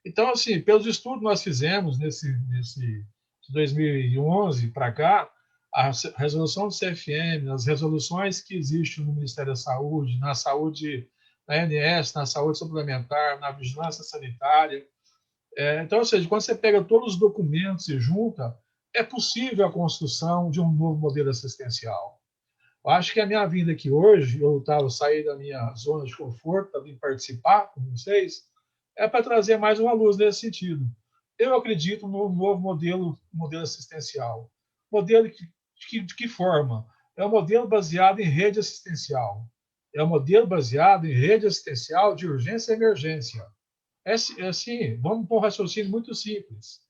Então, assim, pelos estudos que nós fizemos nesse de 2011 para cá, a resolução do CFM, as resoluções que existem no Ministério da Saúde, na saúde na ANS, na saúde suplementar, na vigilância sanitária. Então, ou seja, quando você pega todos os documentos e junta, é possível a construção de um novo modelo assistencial. Eu acho que a minha vinda aqui hoje, eu estava saindo da minha zona de conforto para vir participar com vocês, é para trazer mais uma luz nesse sentido. Eu acredito no novo modelo assistencial. Modelo de que forma? É um modelo baseado em rede assistencial. É um modelo baseado em rede assistencial de urgência e emergência. É assim, vamos para um raciocínio muito simples.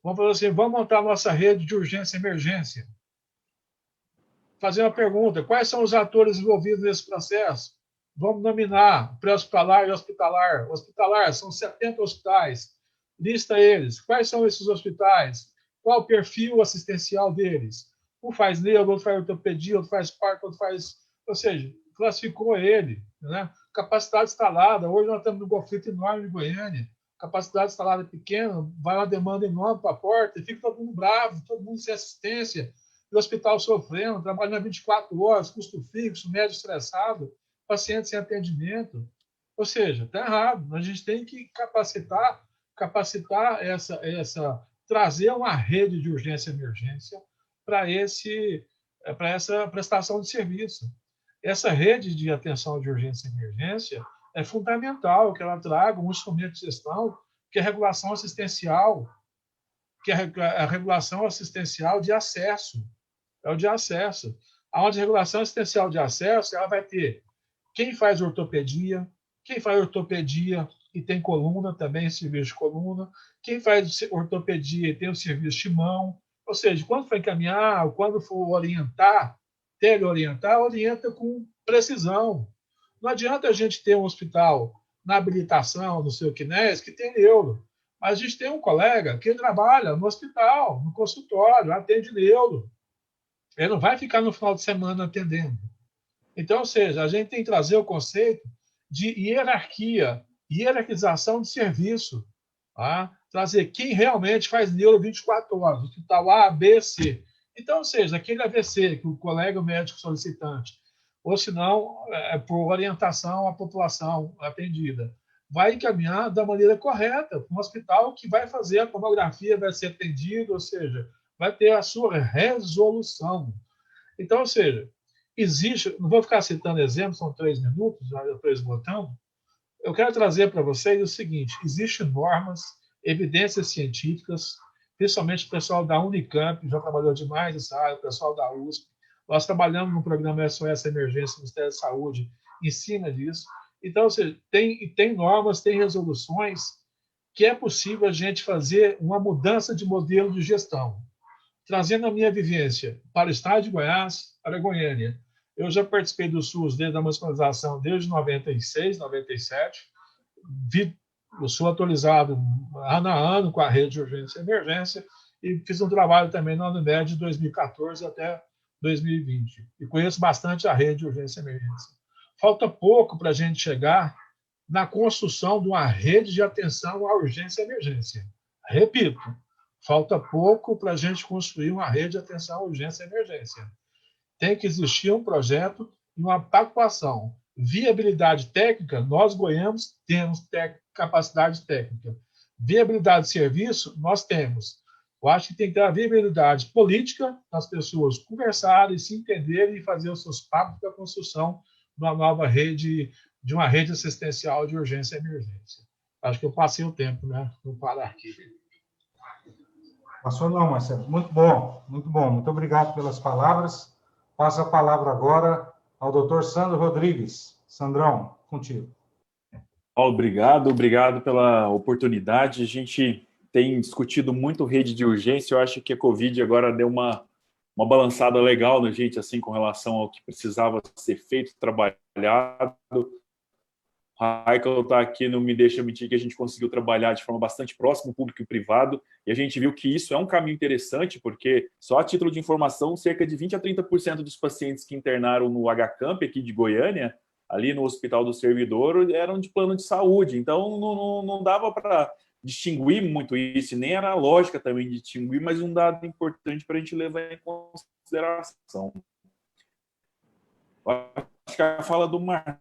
Vamos falar assim, vamos montar a nossa rede de urgência e emergência. Fazer uma pergunta, quais são os atores envolvidos nesse processo? Vamos nominar pré-hospitalar e hospitalar. Hospitalar, são 70 hospitais. Lista eles. Quais são esses hospitais? Qual o perfil assistencial deles? Um faz neuro, outro faz ortopedia, outro faz parto, outro faz... Ou seja, classificou ele. Né? Capacidade instalada. Hoje nós estamos num conflito enorme em Goiânia. Capacidade instalada pequena, vai uma demanda enorme para a porta e fica todo mundo bravo, todo mundo sem assistência. O hospital sofrendo, trabalhando 24 horas, custo fixo, médico estressado, paciente sem atendimento. Ou seja, está errado. A gente tem que capacitar trazer uma rede de urgência e emergência para essa prestação de serviço. Essa rede de atenção de urgência e emergência é fundamental que ela traga um instrumento de gestão que é a regulação assistencial, que é a regulação assistencial de acesso. É o de acesso. Onde a regulação assistencial de acesso, ela vai ter quem faz ortopedia e tem coluna também, serviço de coluna, quem faz ortopedia e tem o serviço de mão. Ou seja, quando for encaminhar, quando for orientar, teleorientar, orienta com precisão. Não adianta a gente ter um hospital na habilitação, no seu CNES, que tem neuro. Mas a gente tem um colega que trabalha no hospital, no consultório, atende neuro. Ele não vai ficar no final de semana atendendo. Então, ou seja, a gente tem que trazer o conceito de hierarquização de serviço. Tá? Trazer quem realmente faz neuro 24 horas, hospital A, B, C. Então, ou seja, aquele AVC que o colega médico solicitante, ou se não, por orientação à população atendida, vai encaminhar da maneira correta para um hospital que vai fazer a tomografia, vai ser atendido, ou seja, vai ter a sua resolução. Então, ou seja, existe, não vou ficar citando exemplos, são 3 minutos, já estou esgotando. Eu quero trazer para vocês o seguinte: existem normas, evidências científicas, principalmente o pessoal da Unicamp, já trabalhou demais nessa área, o pessoal da USP. Nós trabalhamos no programa SOS Emergência do Ministério da Saúde em cima disso. Então, ou seja, tem normas, tem resoluções que é possível a gente fazer uma mudança de modelo de gestão. Trazendo a minha vivência para o estado de Goiás, para Goiânia. Eu já participei do SUS desde a municipalização, desde 96, 97. Eu sou atualizado ano a ano com a rede de urgência e emergência e fiz um trabalho também na Unimed de 2014 até 2020. E conheço bastante a rede de urgência e emergência. Falta pouco para a gente chegar na construção de uma rede de atenção à urgência e emergência. Repito, falta pouco para a gente construir uma rede de atenção à urgência e emergência. Tem que existir um projeto e uma pactuação. Viabilidade técnica, nós goianos temos capacidade técnica. Viabilidade de serviço, nós temos. Eu acho que tem que ter a viabilidade política, as pessoas conversarem, se entenderem e fazer os seus pactos para a construção de uma nova rede, de uma rede assistencial de urgência e emergência. Acho que eu passei o tempo, né? Vou parar aqui. Passou não, Marcelo. Muito bom, muito bom. Muito obrigado pelas palavras. Passo a palavra agora ao doutor Sandro Rodrigues. Sandrão, contigo. Obrigado pela oportunidade. A gente tem discutido muito rede de urgência. Eu acho que a Covid agora deu uma balançada legal na gente, assim, com relação ao que precisava ser feito, trabalhado. Raikal está aqui, não me deixa mentir que a gente conseguiu trabalhar de forma bastante próxima, público e privado, e a gente viu que isso é um caminho interessante, porque, só a título de informação, cerca de 20% a 30% dos pacientes que internaram no HCamp aqui de Goiânia, ali no Hospital do Servidor, eram de plano de saúde, então não dava para distinguir muito isso, nem era a lógica também de distinguir, mas um dado importante para a gente levar em consideração. Acho que a fala do Marcelo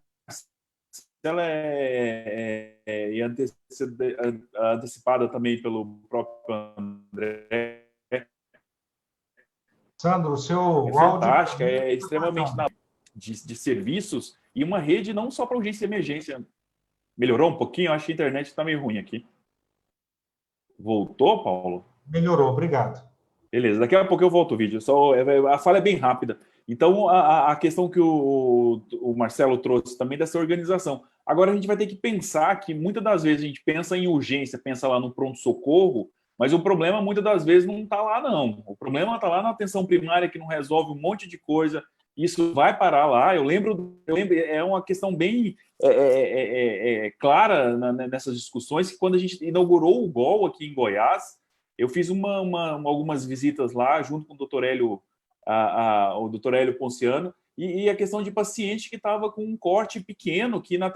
ela é antecipada também pelo próprio André. Sandro, o seu áudio... fantástica, é extremamente de serviços e uma rede não só para urgência e emergência. Melhorou um pouquinho? Eu acho que a internet está meio ruim aqui. Voltou, Paulo? Melhorou, obrigado. Beleza, daqui a pouco eu volto o vídeo. A fala é bem rápida. Então, a questão que o Marcelo trouxe também dessa organização. Agora, a gente vai ter que pensar que muitas das vezes a gente pensa em urgência, pensa lá no pronto-socorro, mas o problema muitas das vezes não está lá, não. O problema está lá na atenção primária, que não resolve um monte de coisa. Isso vai parar lá. Eu lembro é uma questão bem clara nessas discussões, que quando a gente inaugurou o GOL aqui em Goiás, eu fiz algumas visitas lá, junto com o doutor Hélio, o doutor Hélio Ponciano, e a questão de paciente que estava com um corte pequeno, que na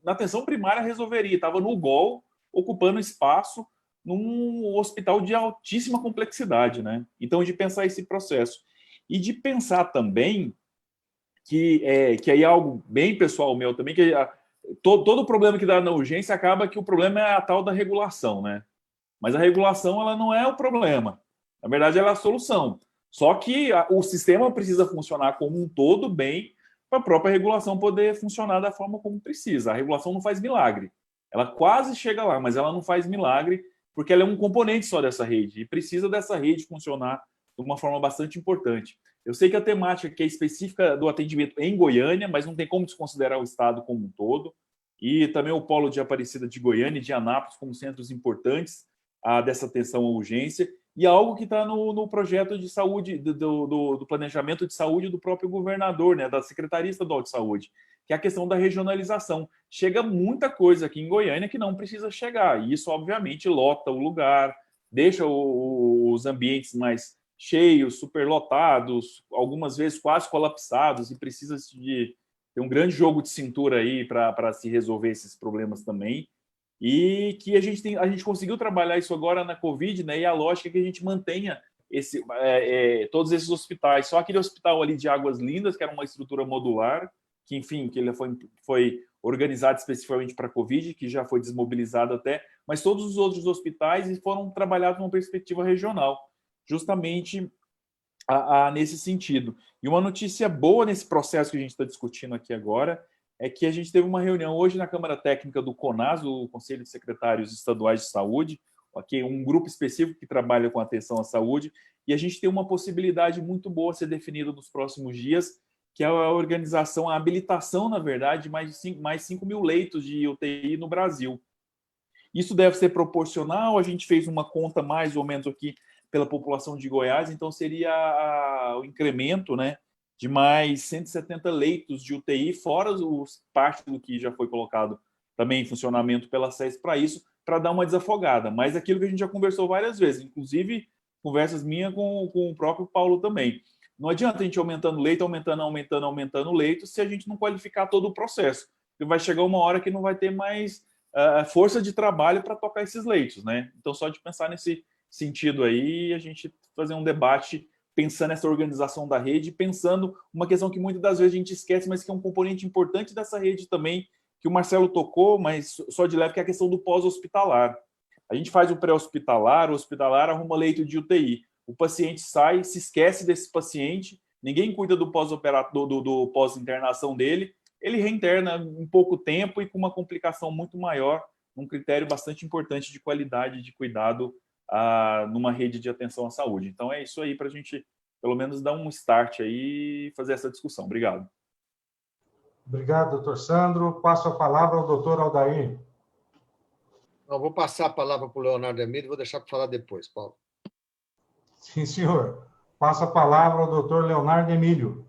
atenção primária resolveria, estava no GOL, ocupando espaço num hospital de altíssima complexidade, né? Então, de pensar esse processo. E de pensar também que aí é algo bem pessoal meu também, que todo problema que dá na urgência acaba que o problema é a tal da regulação, né? Mas a regulação, ela não é o problema. Na verdade, ela é a solução. Só que o sistema precisa funcionar como um todo bem para a própria regulação poder funcionar da forma como precisa. A regulação não faz milagre. Ela quase chega lá, mas ela não faz milagre porque ela é um componente só dessa rede e precisa dessa rede funcionar de uma forma bastante importante. Eu sei que a temática que é específica do atendimento é em Goiânia, mas não tem como desconsiderar o estado como um todo. E também o polo de Aparecida de Goiânia e de Anápolis como centros importantes dessa atenção à urgência, e algo que está no projeto de saúde, do planejamento de saúde do próprio governador, né, da Secretaria Estadual de Saúde, que é a questão da regionalização. Chega muita coisa aqui em Goiânia que não precisa chegar, e isso, obviamente, lota o lugar, deixa os ambientes mais cheios, superlotados, algumas vezes quase colapsados, e precisa de ter um grande jogo de cintura aí para se resolver esses problemas também. E que a gente conseguiu trabalhar isso agora na Covid, né? E a lógica é que a gente mantenha todos esses hospitais. Só aquele hospital ali de Águas Lindas, que era uma estrutura modular, que, enfim, que ele foi organizado especificamente para a Covid, que já foi desmobilizado até, mas todos os outros hospitais foram trabalhados numa perspectiva regional, justamente nesse sentido. E uma notícia boa nesse processo que a gente está discutindo aqui agora é que a gente teve uma reunião hoje na Câmara Técnica do CONAS, o Conselho de Secretários Estaduais de Saúde, okay? Um grupo específico que trabalha com atenção à saúde, e a gente tem uma possibilidade muito boa a ser definida nos próximos dias, que é a organização, a habilitação, na verdade, de mais 5 mil leitos de UTI no Brasil. Isso deve ser proporcional, a gente fez uma conta mais ou menos aqui pela população de Goiás, então seria o incremento, né, de mais 170 leitos de UTI, fora parte do que já foi colocado também em funcionamento pela SES para isso, para dar uma desafogada. Mas aquilo que a gente já conversou várias vezes, inclusive conversas minhas com o próprio Paulo também. Não adianta a gente aumentando leito, aumentando leito, se a gente não qualificar todo o processo. Porque vai chegar uma hora que não vai ter mais força de trabalho para tocar esses leitos, né? Então, só de pensar nesse sentido aí, a gente fazer um debate pensando nessa organização da rede, pensando uma questão que muitas das vezes a gente esquece, mas que é um componente importante dessa rede também, que o Marcelo tocou, mas só de leve, que é a questão do pós-hospitalar. A gente faz o pré-hospitalar, o hospitalar arruma leito de UTI. O paciente sai, se esquece desse paciente, ninguém cuida do pós-internação dele, ele reinterna em pouco tempo e com uma complicação muito maior, um critério bastante importante de qualidade de cuidado numa rede de atenção à saúde. Então, é isso aí para a gente, pelo menos, dar um start aí e fazer essa discussão. Obrigado. Obrigado, doutor Sandro. Passo a palavra ao doutor Aldair. Eu vou passar a palavra para o Leonardo Emílio e vou deixar para falar depois, Paulo. Sim, senhor. Passo a palavra ao doutor Leonardo Emílio.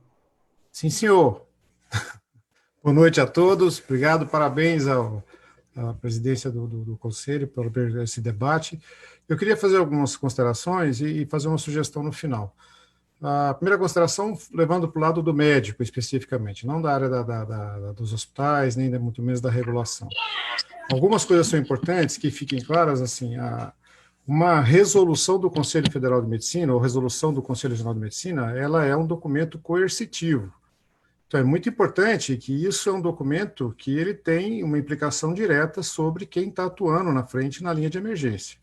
Sim, senhor. Boa noite a todos. Obrigado, parabéns à presidência do Conselho por esse debate. Eu queria fazer algumas considerações e fazer uma sugestão no final. A primeira consideração, levando para o lado do médico, especificamente, não da área dos hospitais, nem muito menos da regulação. Algumas coisas são importantes que fiquem claras, assim, uma resolução do Conselho Federal de Medicina, ou resolução do Conselho Regional de Medicina, ela é um documento coercitivo. Então, é muito importante que isso é um documento que ele tem uma implicação direta sobre quem está atuando na frente na linha de emergência.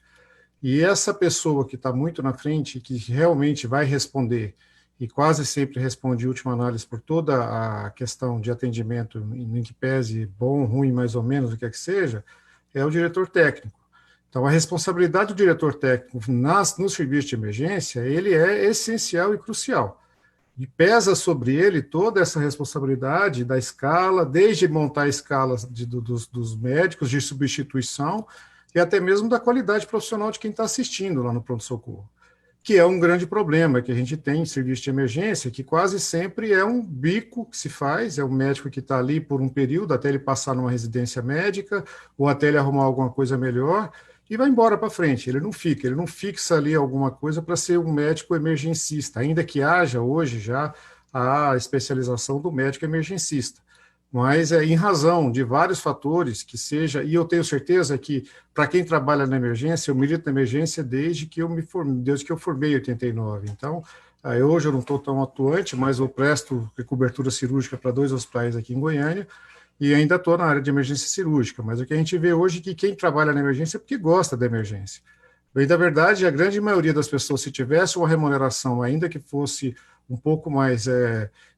E essa pessoa que está muito na frente, que realmente vai responder, e quase sempre responde em última análise por toda a questão de atendimento, em que pese bom, ruim, mais ou menos, o que é que seja, é o diretor técnico. Então, a responsabilidade do diretor técnico no serviço de emergência, ele é essencial e crucial. E pesa sobre ele toda essa responsabilidade da escala, desde montar a escala dos médicos de substituição e até mesmo da qualidade profissional de quem está assistindo lá no pronto-socorro, que é um grande problema que a gente tem em serviço de emergência, que quase sempre é um bico que se faz, é o médico que está ali por um período, até ele passar numa residência médica, ou até ele arrumar alguma coisa melhor, e vai embora para frente. Ele não fixa ali alguma coisa para ser um médico emergencista, ainda que haja hoje já a especialização do médico emergencista. Mas em razão de vários fatores que seja, e eu tenho certeza que para quem trabalha na emergência, eu milito na emergência desde que eu formei em 89. Então, hoje eu não estou tão atuante, mas eu presto cobertura cirúrgica para 2 hospitais aqui em Goiânia, e ainda estou na área de emergência cirúrgica, mas o que a gente vê hoje é que quem trabalha na emergência é porque gosta da emergência. E, na verdade, a grande maioria das pessoas, se tivesse uma remuneração, ainda que fosse um pouco mais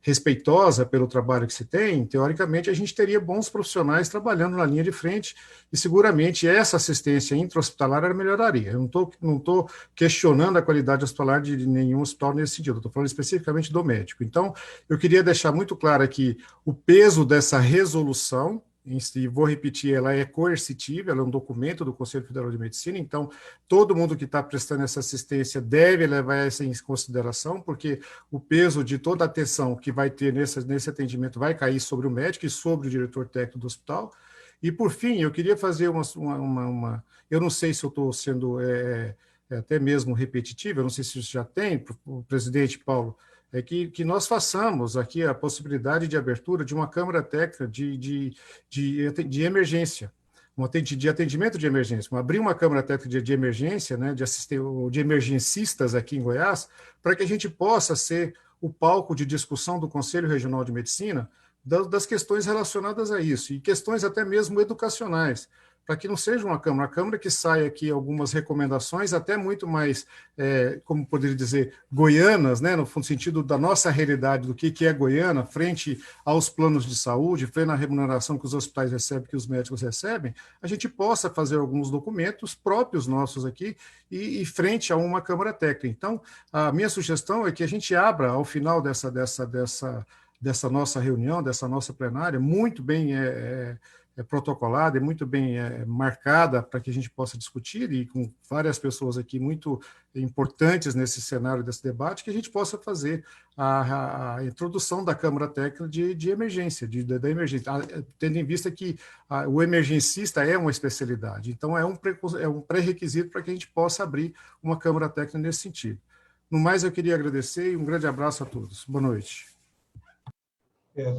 respeitosa pelo trabalho que se tem, teoricamente a gente teria bons profissionais trabalhando na linha de frente e seguramente essa assistência intra-hospitalar melhoraria. Eu não estou questionando a qualidade hospitalar de nenhum hospital nesse sentido, estou falando especificamente do médico. Então, eu queria deixar muito claro aqui o peso dessa resolução, e vou repetir, ela é coercitiva, ela é um documento do Conselho Federal de Medicina, então todo mundo que está prestando essa assistência deve levar essa em consideração, porque o peso de toda a atenção que vai ter nesse atendimento vai cair sobre o médico e sobre o diretor técnico do hospital. E, por fim, eu queria fazer eu não sei se eu estou sendo até mesmo repetitivo, eu não sei se isso já tem, o presidente Paulo, é que nós façamos aqui a possibilidade de abertura de uma câmara técnica de emergência, de atendimento de emergência, abrir uma câmara técnica de emergência, né, de emergencistas aqui em Goiás, para que a gente possa ser o palco de discussão do Conselho Regional de Medicina das questões relacionadas a isso, e questões até mesmo educacionais, para que não seja uma câmara que saia aqui algumas recomendações até muito mais, como poderia dizer, goianas, né, no sentido da nossa realidade, do que é Goiânia, frente aos planos de saúde, frente à remuneração que os hospitais recebem, que os médicos recebem, a gente possa fazer alguns documentos próprios nossos aqui e frente a uma câmara técnica. Então, a minha sugestão é que a gente abra, ao final dessa nossa reunião, dessa nossa plenária, muito bem protocolada e muito bem marcada para que a gente possa discutir, e com várias pessoas aqui muito importantes nesse cenário desse debate, que a gente possa fazer a introdução da Câmara Técnica de emergência, da emergência, tendo em vista que o emergencista é uma especialidade, então é um pré-requisito para que a gente possa abrir uma Câmara Técnica nesse sentido. No mais, eu queria agradecer e um grande abraço a todos. Boa noite.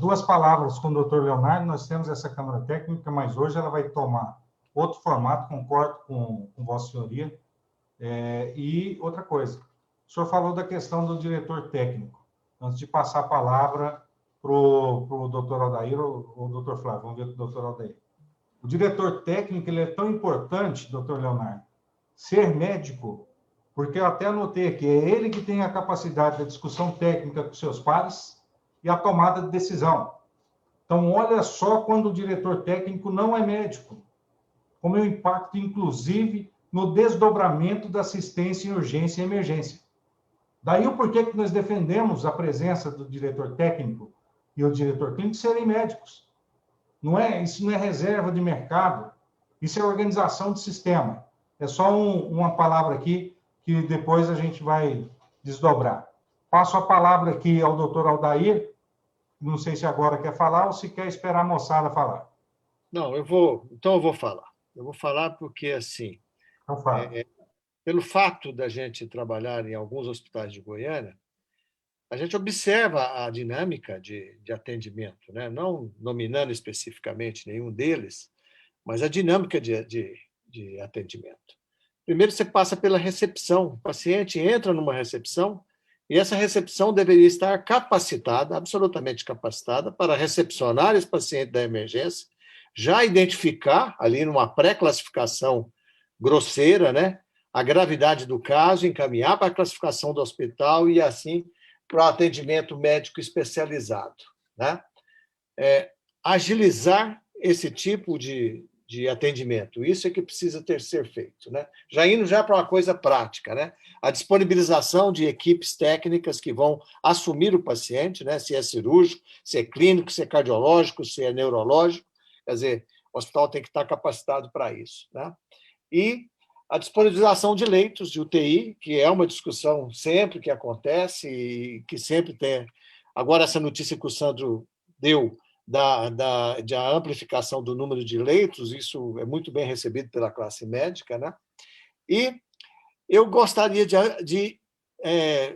2 palavras com o doutor Leonardo. Nós temos essa Câmara Técnica, mas hoje ela vai tomar outro formato, concordo com Vossa Senhoria. E outra coisa, o senhor falou da questão do diretor técnico. Antes de passar a palavra para o doutor Aldair ou doutor Flávio, vamos ver com o doutor Aldair. O diretor técnico ele é tão importante, doutor Leonardo, ser médico, porque eu até anotei aqui, é ele que tem a capacidade da discussão técnica com seus pares e a tomada de decisão. Então, olha só quando o diretor técnico não é médico, como é o impacto, inclusive, no desdobramento da assistência em urgência e emergência. Daí o porquê que nós defendemos a presença do diretor técnico e o diretor clínico serem médicos. Isso não é reserva de mercado, isso é organização de sistema. É só uma palavra aqui que depois a gente vai desdobrar. Passo a palavra aqui ao doutor Aldair, não sei se agora quer falar ou se quer esperar a moçada falar. Não, eu vou falar. Eu vou falar porque, assim, Então, fala. Pelo fato da gente trabalhar em alguns hospitais de Goiânia, a gente observa a dinâmica de atendimento, né? Não nominando especificamente nenhum deles, mas a dinâmica de atendimento. Primeiro, você passa pela recepção. O paciente entra numa recepção E essa recepção deveria estar capacitada, absolutamente capacitada, para recepcionar esse paciente da emergência, já identificar, ali numa pré-classificação grosseira, né, a gravidade do caso, encaminhar para a classificação do hospital e, assim, para o atendimento médico especializado, né? Agilizar esse tipo de atendimento, isso é que precisa ser feito, né? Já indo para uma coisa prática, né? A disponibilização de equipes técnicas que vão assumir o paciente, né? Se é cirúrgico, se é clínico, se é cardiológico, se é neurológico, quer dizer, o hospital tem que estar capacitado para isso, né? E a disponibilização de leitos de UTI, que é uma discussão sempre que acontece e que sempre tem. Agora, essa notícia que o Sandro deu da amplificação do número de leitos, isso é muito bem recebido pela classe médica, né? E eu gostaria de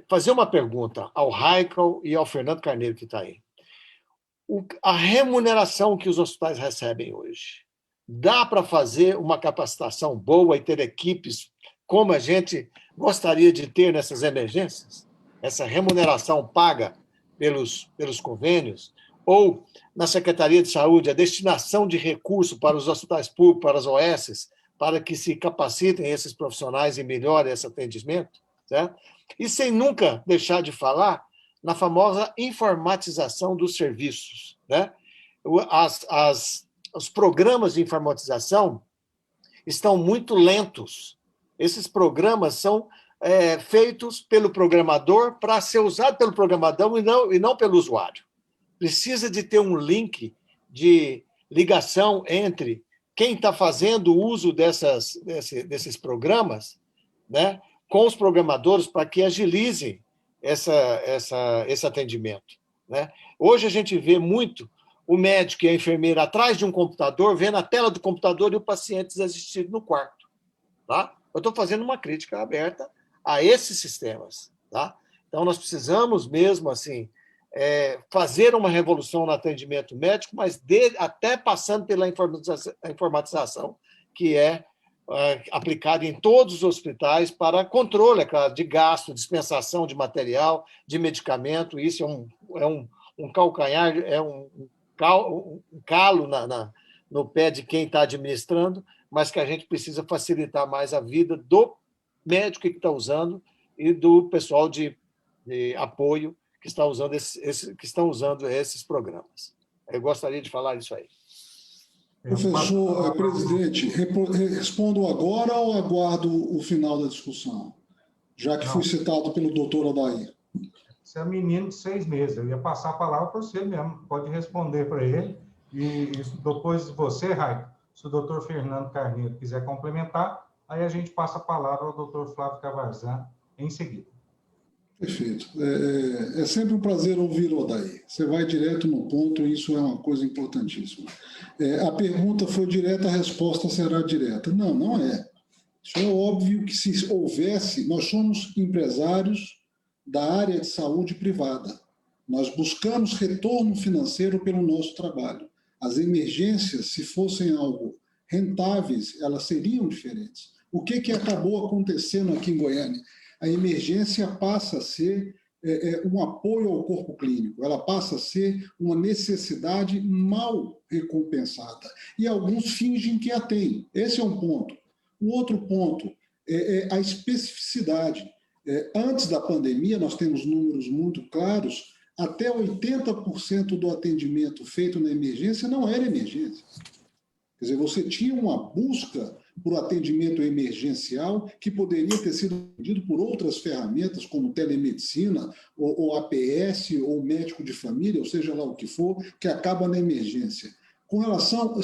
fazer uma pergunta ao Raical e ao Fernando Carneiro, que está aí. A remuneração que os hospitais recebem hoje, dá para fazer uma capacitação boa e ter equipes como a gente gostaria de ter nessas emergências? Essa remuneração paga pelos convênios? Ou, na Secretaria de Saúde, a destinação de recursos para os hospitais públicos, para as OS, para que se capacitem esses profissionais e melhorem esse atendimento? Certo? E sem nunca deixar de falar na famosa informatização dos serviços, né? Os programas de informatização estão muito lentos. Esses programas são feitos pelo programador para ser usado pelo programador e não pelo usuário. Precisa de ter um link de ligação entre quem está fazendo uso desses programas, né, com os programadores para que agilizem esse atendimento, né? Hoje a gente vê muito o médico e a enfermeira atrás de um computador, vendo a tela do computador e o paciente desassistido no quarto. Tá? Eu estou fazendo uma crítica aberta a esses sistemas. Tá? Então, nós precisamos mesmo assim, fazer uma revolução no atendimento médico, mas até passando pela informatização, que é aplicada em todos os hospitais para controle, é claro, de gasto, dispensação de material, de medicamento. Isso é um calcanhar, é um calo no pé de quem está administrando, mas que a gente precisa facilitar mais a vida do médico que está usando e do pessoal de apoio que estão usando esses programas. Eu gostaria de falar isso aí. Professor presidente, respondo agora ou aguardo o final da discussão? Já que fui citado pelo doutor Odair. Você é menino de 6 meses, eu ia passar a palavra para você mesmo, pode responder para ele. E depois de você, Raico, se o doutor Fernando Carneiro quiser complementar, aí a gente passa a palavra ao doutor Flávio Cavarzan em seguida. Perfeito. É sempre um prazer ouvir o Odair. Você vai direto no ponto e isso é uma coisa importantíssima. A pergunta foi direta, a resposta será direta. Não, não é. Isso é óbvio que se houvesse... Nós somos empresários da área de saúde privada. Nós buscamos retorno financeiro pelo nosso trabalho. As emergências, se fossem algo rentáveis, elas seriam diferentes. O que acabou acontecendo aqui em Goiânia? A emergência passa a ser um apoio ao corpo clínico, ela passa a ser uma necessidade mal recompensada. E alguns fingem que a têm. Esse é um ponto. O outro ponto é a especificidade. Antes da pandemia, nós temos números muito claros, até 80% do atendimento feito na emergência não era emergência. Quer dizer, você tinha uma busca por atendimento emergencial que poderia ter sido atendido por outras ferramentas, como telemedicina, ou APS, ou médico de família, ou seja lá o que for, que acaba na emergência. Com relação...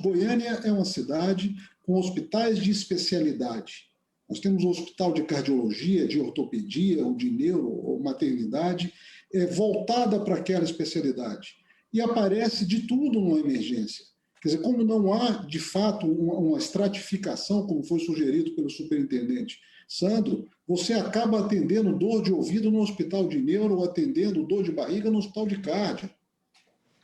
Goiânia é uma cidade com hospitais de especialidade. Nós temos um hospital de cardiologia, de ortopedia, ou de neuro, ou maternidade, voltada para aquela especialidade. E aparece de tudo numa emergência. Quer dizer, como não há, de fato, uma estratificação, como foi sugerido pelo superintendente Sandro, você acaba atendendo dor de ouvido no hospital de neuro ou atendendo dor de barriga no hospital de cardio.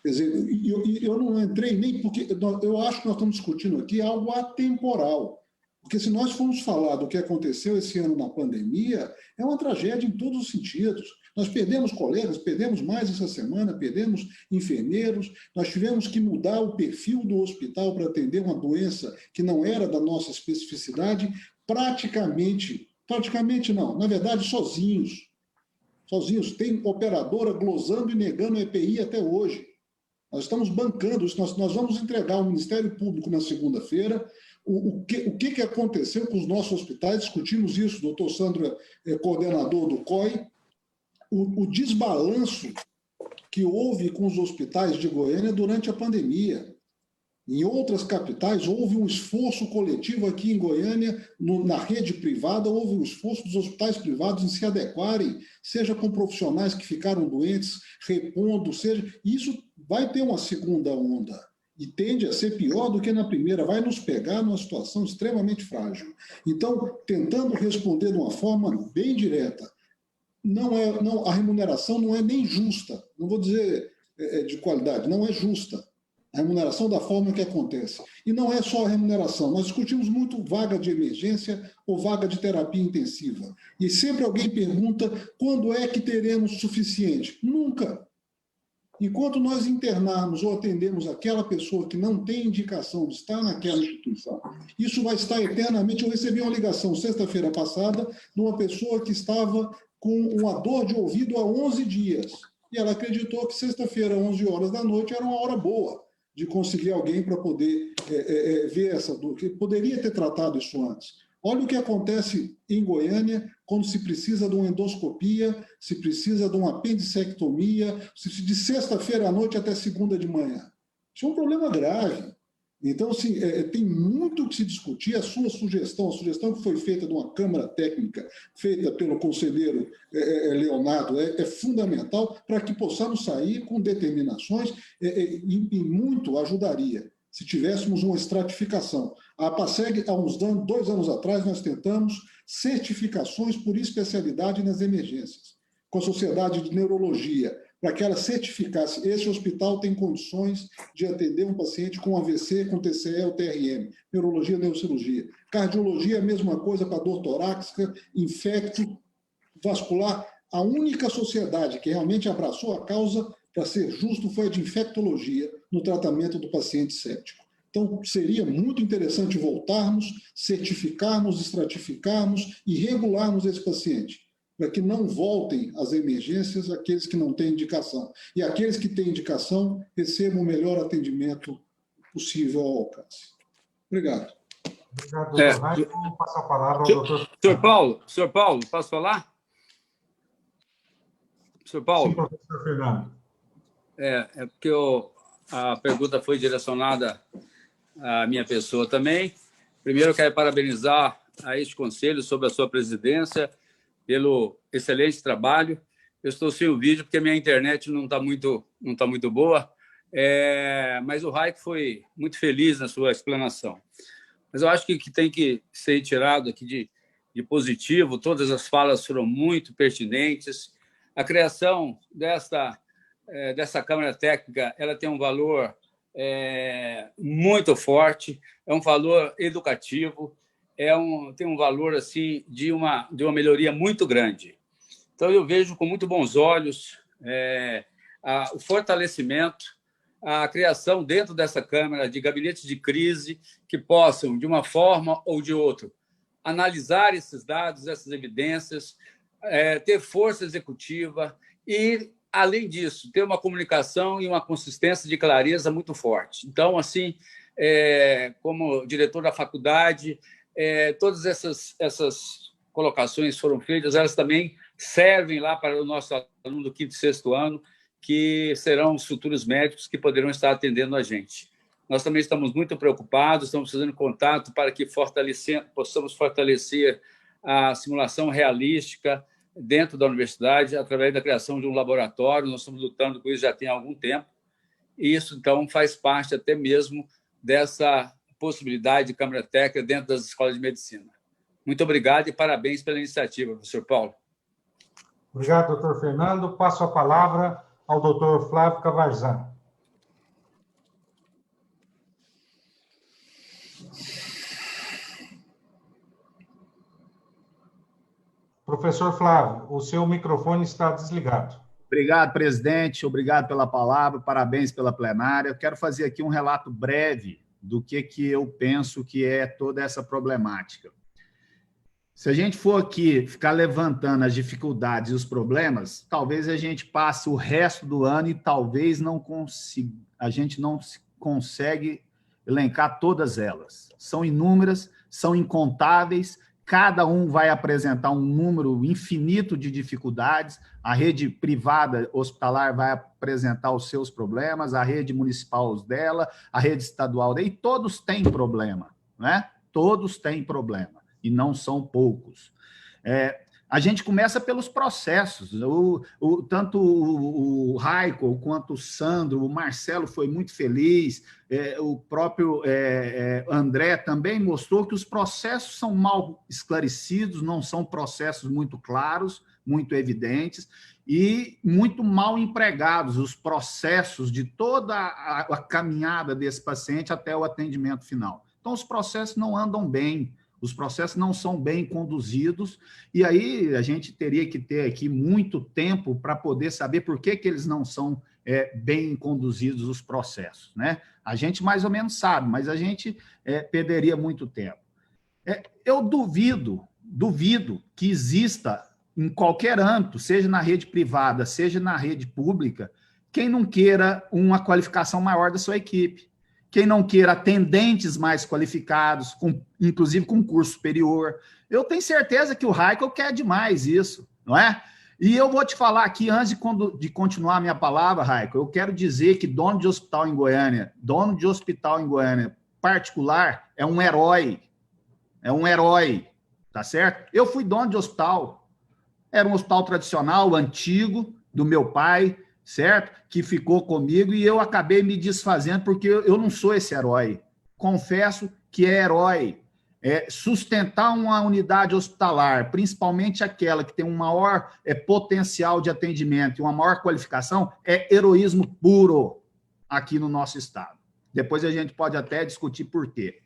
Quer dizer, eu não entrei nem porque... Eu acho que nós estamos discutindo aqui algo atemporal. Porque se nós formos falar do que aconteceu esse ano na pandemia, é uma tragédia em todos os sentidos. Nós perdemos colegas, perdemos mais essa semana, perdemos enfermeiros, nós tivemos que mudar o perfil do hospital para atender uma doença que não era da nossa especificidade, praticamente não, na verdade, sozinhos. Tem operadora glosando e negando a EPI até hoje. Nós estamos bancando isso, nós vamos entregar ao Ministério Público na segunda-feira o que aconteceu com os nossos hospitais, discutimos isso, o doutor Sandro é coordenador do COI, o desbalanço que houve com os hospitais de Goiânia durante a pandemia. Em outras capitais, houve um esforço coletivo aqui em Goiânia, na rede privada, houve um esforço dos hospitais privados em se adequarem, seja com profissionais que ficaram doentes, repondo, seja... Isso vai ter uma segunda onda e tende a ser pior do que na primeira, vai nos pegar numa situação extremamente frágil. Então, tentando responder de uma forma bem direta, a remuneração não é nem justa, não vou dizer de qualidade, não é justa. A remuneração da forma que acontece. E não é só a remuneração. Nós discutimos muito vaga de emergência ou vaga de terapia intensiva. E sempre alguém pergunta quando é que teremos suficiente. Nunca. Enquanto nós internarmos ou atendemos aquela pessoa que não tem indicação de estar naquela instituição, isso vai estar eternamente. Eu recebi uma ligação sexta-feira passada de uma pessoa que estava com uma dor de ouvido há 11 dias. E ela acreditou que sexta-feira, 11 horas da noite, era uma hora boa de conseguir alguém para poder ver essa dor, que poderia ter tratado isso antes. Olha o que acontece em Goiânia quando se precisa de uma endoscopia, se precisa de uma apendicectomia, de sexta-feira à noite até segunda de manhã. Isso é um problema grave. Então, assim, tem muito que se discutir. A sua sugestão, a sugestão que foi feita de uma Câmara Técnica, feita pelo conselheiro Leonardo, é fundamental para que possamos sair com determinações e muito ajudaria se tivéssemos uma estratificação. A APASEG, há 2 anos atrás, nós tentamos certificações por especialidade nas emergências, com a Sociedade de Neurologia, para que ela certificasse, esse hospital tem condições de atender um paciente com AVC, com TCE ou TRM, neurologia, neurocirurgia. Cardiologia, a mesma coisa para dor torácica, infecto vascular. A única sociedade que realmente abraçou a causa, para ser justo, foi a de infectologia no tratamento do paciente séptico. Então, seria muito interessante voltarmos, certificarmos, estratificarmos e regularmos esse paciente, para que não voltem às emergências aqueles que não têm indicação. E aqueles que têm indicação recebam o melhor atendimento possível ao alcance. Obrigado. Obrigado, doutor Raio. Vou passar a palavra ao doutor... Senhor Paulo, posso falar? Senhor Paulo? Sim, professor Fernando. É porque a pergunta foi direcionada à minha pessoa também. Primeiro, eu quero parabenizar a este conselho sobre a sua presidência, pelo excelente trabalho. Eu estou sem o vídeo porque a minha internet não está muito boa, mas o Raik foi muito feliz na sua explanação. Mas eu acho que tem que ser tirado aqui de positivo, todas as falas foram muito pertinentes. A criação dessa Câmara Técnica, ela tem um valor muito forte, é um valor educativo, tem um valor assim de uma melhoria muito grande. Então, eu vejo com muito bons olhos o fortalecimento, a criação dentro dessa Câmara de gabinetes de crise que possam, de uma forma ou de outra, analisar esses dados, essas evidências, ter força executiva e, além disso, ter uma comunicação e uma consistência de clareza muito forte. Então, assim, como diretor da faculdade, todas essas colocações foram feitas, elas também servem lá para o nosso aluno do 5º e 6º ano, que serão os futuros médicos que poderão estar atendendo a gente. Nós também estamos muito preocupados, estamos fazendo contato para que possamos fortalecer a simulação realística dentro da universidade, através da criação de um laboratório. Nós estamos lutando com isso já tem algum tempo, e isso, então, faz parte até mesmo dessa possibilidade de Câmara Técnica dentro das escolas de medicina. Muito obrigado e parabéns pela iniciativa, professor Paulo. Obrigado, doutor Fernando. Passo a palavra ao doutor Flávio Cavarzan. Professor Flávio, o seu microfone está desligado. Obrigado, presidente. Obrigado pela palavra. Parabéns pela plenária. Eu quero fazer aqui um relato breve do que eu penso que é toda essa problemática. Se a gente for aqui ficar levantando as dificuldades e os problemas, talvez a gente passe o resto do ano e talvez a gente não consegue elencar todas elas. São inúmeras, são incontáveis, cada um vai apresentar um número infinito de dificuldades, a rede privada hospitalar vai apresentar os seus problemas, a rede municipal os dela, a rede estadual, e todos têm problema, né? Todos têm problema, e não são poucos. A gente começa pelos processos, tanto o Raico quanto o Sandro, o Marcelo foi muito feliz, o próprio André também mostrou que os processos são mal esclarecidos, não são processos muito claros, muito evidentes, e muito mal empregados, os processos de toda a caminhada desse paciente até o atendimento final. Então, os processos não andam bem, os processos não são bem conduzidos, e aí a gente teria que ter aqui muito tempo para poder saber por que eles não são bem conduzidos, os processos, né? A gente mais ou menos sabe, mas a gente perderia muito tempo. Eu duvido que exista em qualquer âmbito, seja na rede privada, seja na rede pública, quem não queira uma qualificação maior da sua equipe. Quem não queira atendentes mais qualificados, inclusive com curso superior. Eu tenho certeza que o Raico quer demais isso, não é? E eu vou te falar aqui, antes de continuar a minha palavra, Raico, eu quero dizer que dono de hospital em Goiânia particular, é um herói, tá certo? Eu fui dono de hospital, era um hospital tradicional, antigo, do meu pai, certo? Que ficou comigo e eu acabei me desfazendo porque eu não sou esse herói. Confesso que é herói. Sustentar uma unidade hospitalar, principalmente aquela que tem um maior potencial de atendimento e uma maior qualificação, é heroísmo puro aqui no nosso estado. Depois a gente pode até discutir por quê.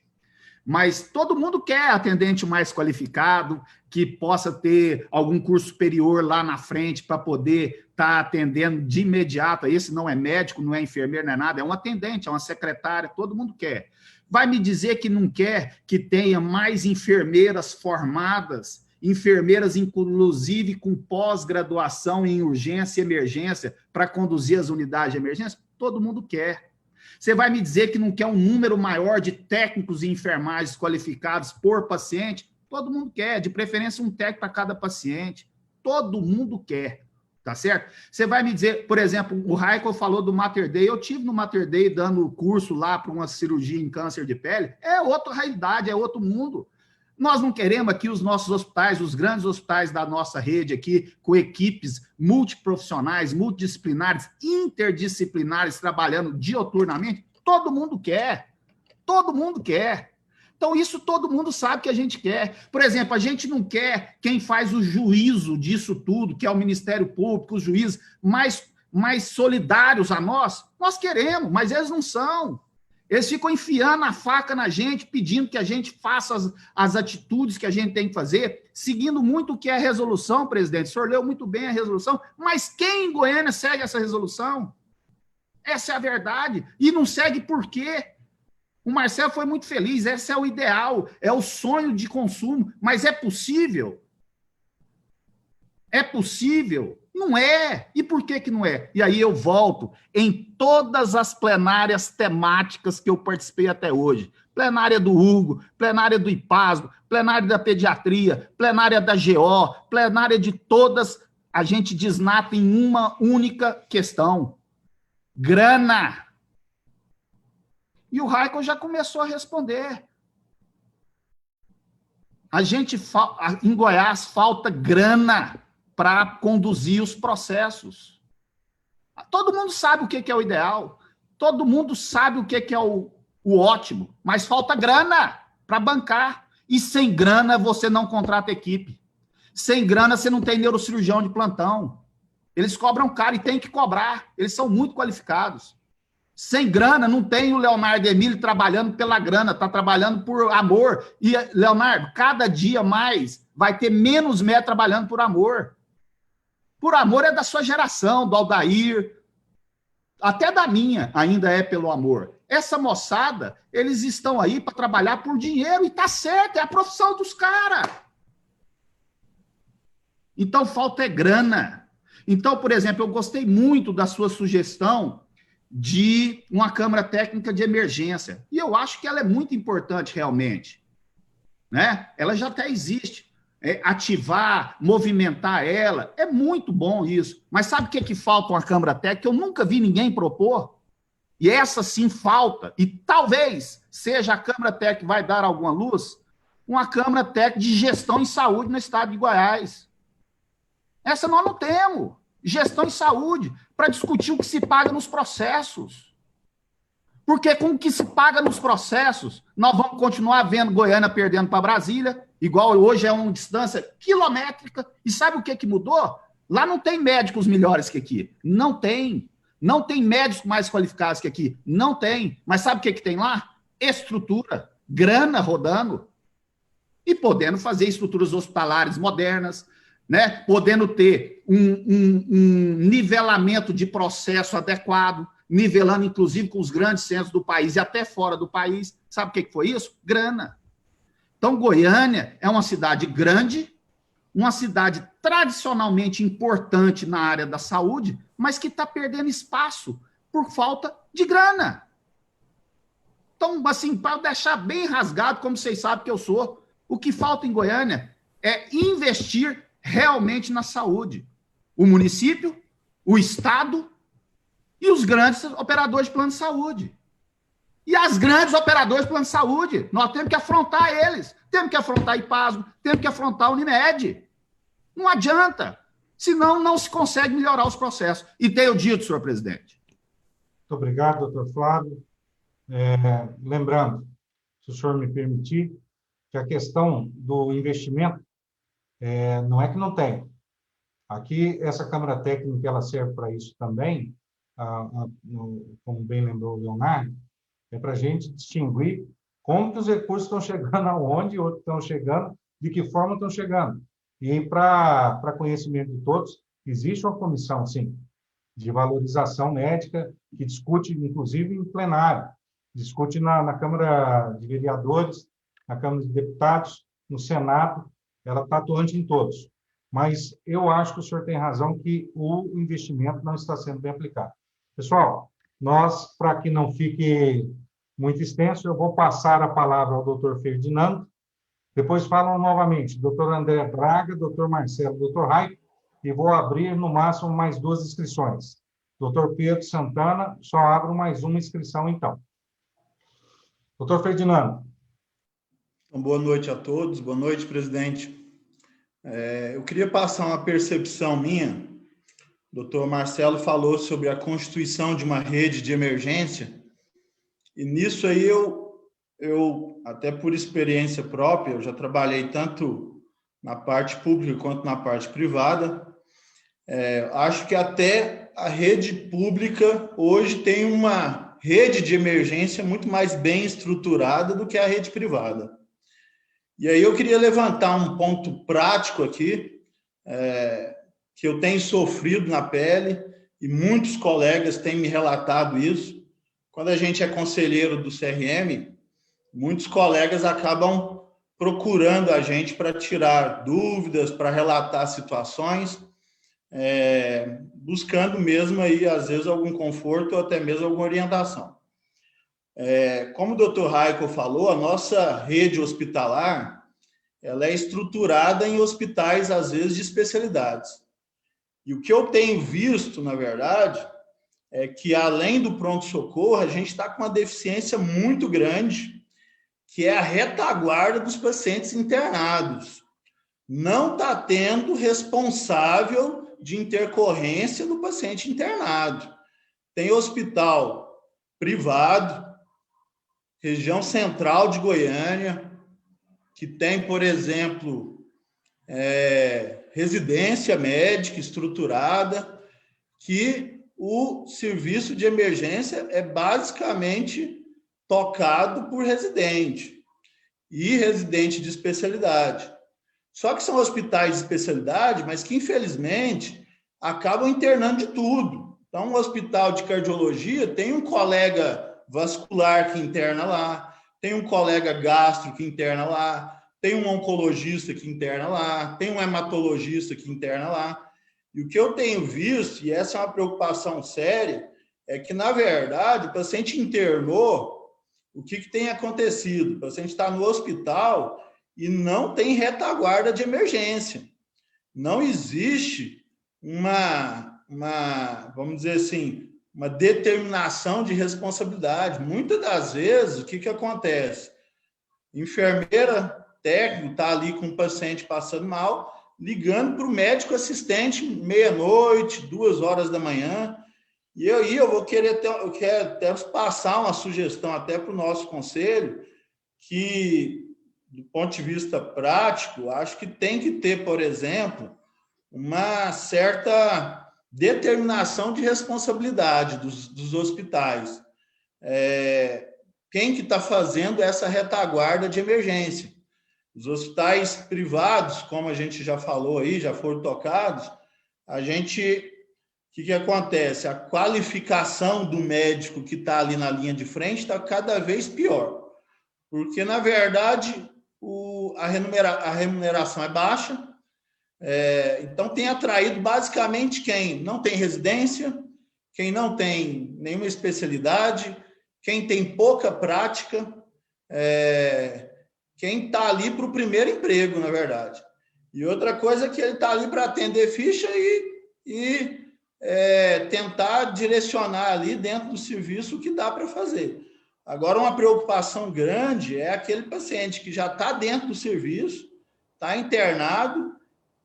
Mas todo mundo quer atendente mais qualificado, que possa ter algum curso superior lá na frente para poder estar atendendo de imediato. Esse não é médico, não é enfermeiro, não é nada, é um atendente, é uma secretária, todo mundo quer. Vai me dizer que não quer que tenha mais enfermeiras formadas, enfermeiras inclusive com pós-graduação em urgência e emergência para conduzir as unidades de emergência? Todo mundo quer. Você vai me dizer que não quer um número maior de técnicos e enfermagens qualificados por paciente? Todo mundo quer, de preferência um técnico para cada paciente. Todo mundo quer, tá certo? Você vai me dizer, por exemplo, o Raico falou do Mater Dei, eu tive no Mater Dei dando curso lá para uma cirurgia em câncer de pele, é outra realidade, é outro mundo. Nós não queremos aqui os nossos hospitais, os grandes hospitais da nossa rede aqui, com equipes multiprofissionais, multidisciplinares, interdisciplinares, trabalhando dioturnamente. Todo mundo quer. Todo mundo quer. Então, isso todo mundo sabe que a gente quer. Por exemplo, a gente não quer quem faz o juízo disso tudo, que é o Ministério Público, os juízes mais solidários a nós. Nós queremos, mas eles não são. Eles ficam enfiando a faca na gente, pedindo que a gente faça as atitudes que a gente tem que fazer, seguindo muito o que é a resolução, presidente. O senhor leu muito bem a resolução, mas quem em Goiânia segue essa resolução? Essa é a verdade. E não segue por quê? O Marcelo foi muito feliz, esse é o ideal, é o sonho de consumo, mas é possível? É possível? Não é. E por que não é? E aí eu volto em todas as plenárias temáticas que eu participei até hoje. Plenária do Hugo, plenária do IPASGO, plenária da pediatria, plenária da GO, plenária de todas, a gente desnata em uma única questão. Grana. E o Raico já começou a responder. Em Goiás falta grana para conduzir os processos. Todo mundo sabe o que é o ideal, todo mundo sabe o que é o ótimo, mas falta grana para bancar. E sem grana você não contrata equipe. Sem grana você não tem neurocirurgião de plantão. Eles cobram caro e tem que cobrar, eles são muito qualificados. Sem grana não tem o Leonardo Emílio trabalhando pela grana, está trabalhando por amor. E, Leonardo, cada dia mais vai ter menos médicos trabalhando por amor. Por amor é da sua geração, do Aldair, até da minha ainda é pelo amor. Essa moçada, eles estão aí para trabalhar por dinheiro e tá certo, é a profissão dos caras. Então, falta é grana. Então, por exemplo, eu gostei muito da sua sugestão de uma Câmara Técnica de Emergência. E eu acho que ela é muito importante, realmente. Né? Ela já até existe. Ativar, movimentar ela, é muito bom isso. Mas sabe o que falta uma Câmara Técnica que eu nunca vi ninguém propor? E essa sim falta, e talvez seja a Câmara Técnica que vai dar alguma luz, uma Câmara Técnica de Gestão em Saúde no estado de Goiás. Essa nós não temos. Gestão em saúde, para discutir o que se paga nos processos. Porque com o que se paga nos processos, nós vamos continuar vendo Goiânia perdendo para Brasília, igual hoje é uma distância quilométrica. E sabe o que mudou? Lá não tem médicos melhores que aqui. Não tem. Não tem médicos mais qualificados que aqui. Não tem. Mas sabe o que tem lá? Estrutura, grana rodando. E podendo fazer estruturas hospitalares modernas, né? Podendo ter um nivelamento de processo adequado, nivelando, inclusive, com os grandes centros do país e até fora do país. Sabe o que foi isso? Grana. Então, Goiânia é uma cidade grande, uma cidade tradicionalmente importante na área da saúde, mas que está perdendo espaço por falta de grana. Então, assim, para deixar bem rasgado, como vocês sabem que eu sou, o que falta em Goiânia é investir realmente na saúde. O município, o estado e os grandes operadores de plano de saúde. E as grandes operadoras de plano de saúde, nós temos que afrontar eles. Temos que afrontar a IPASGO, temos que afrontar a Unimed. Não adianta. Senão, não se consegue melhorar os processos. E tenho dito, senhor presidente. Muito obrigado, doutor Flávio. Lembrando, se o senhor me permitir, que a questão do investimento não é que não tem. Aqui, essa Câmara Técnica, ela serve para isso também, como bem lembrou o Leonardo, é para a gente distinguir como que os recursos estão chegando aonde, outros estão chegando, de que forma estão chegando. E para conhecimento de todos, existe uma comissão, sim, de valorização médica, que discute, inclusive, em plenário, discute na Câmara de Vereadores, na Câmara de Deputados, no Senado, ela está atuante em todos. Mas eu acho que o senhor tem razão que o investimento não está sendo bem aplicado. Pessoal, nós, para que não fique muito extenso, eu vou passar a palavra ao doutor Ferdinando, depois falam novamente, doutor André Braga, doutor Marcelo, doutor Rai, e vou abrir, no máximo, mais 2 inscrições. Doutor Pedro Santana, só abro mais uma inscrição, então. Doutor Ferdinando. Então, boa noite a todos, boa noite, presidente. Eu queria passar uma percepção minha. O doutor Marcelo falou sobre a constituição de uma rede de emergência, e nisso aí eu, até por experiência própria, eu já trabalhei tanto na parte pública quanto na parte privada. Acho que até a rede pública hoje tem uma rede de emergência muito mais bem estruturada do que a rede privada. E aí eu queria levantar um ponto prático aqui, que eu tenho sofrido na pele, e muitos colegas têm me relatado isso. Quando a gente é conselheiro do CRM, muitos colegas acabam procurando a gente para tirar dúvidas, para relatar situações, buscando mesmo aí, às vezes, algum conforto ou até mesmo alguma orientação. Como o doutor Raico falou, a nossa rede hospitalar ela é estruturada em hospitais, às vezes, de especialidades. E o que eu tenho visto, na verdade, é que, além do pronto-socorro, a gente está com uma deficiência muito grande, que é a retaguarda dos pacientes internados. Não está tendo responsável de intercorrência do paciente internado. Tem hospital privado, região central de Goiânia, que tem, por exemplo, residência médica estruturada, que o serviço de emergência é basicamente tocado por residente, e residente de especialidade. Só que são hospitais de especialidade, mas que, infelizmente, acabam internando de tudo. Então, um hospital de cardiologia tem um colega vascular que interna lá, tem um colega gastro que interna lá, tem um oncologista que interna lá, tem um hematologista que interna lá. E o que eu tenho visto, e essa é uma preocupação séria, é que, na verdade, o paciente internou, o que tem acontecido? O paciente está no hospital e não tem retaguarda de emergência. Não existe vamos dizer assim, uma determinação de responsabilidade. Muitas das vezes, o que acontece? Enfermeira, técnico, está ali com o paciente passando mal, ligando para o médico assistente, meia-noite, 2h da manhã. E aí eu quero até passar uma sugestão até para o nosso conselho, que, do ponto de vista prático, acho que tem que ter, por exemplo, uma certa determinação de responsabilidade dos hospitais. Quem que está fazendo essa retaguarda de emergência? Os hospitais privados, como a gente já falou aí, já foram tocados, o que acontece? A qualificação do médico que está ali na linha de frente está cada vez pior, porque, na verdade, a remuneração é baixa, então tem atraído basicamente quem não tem residência, quem não tem nenhuma especialidade, quem tem pouca prática, quem está ali para o primeiro emprego, na verdade. E outra coisa é que ele está ali para atender ficha e tentar direcionar ali dentro do serviço o que dá para fazer. Agora, uma preocupação grande é aquele paciente que já está dentro do serviço, está internado,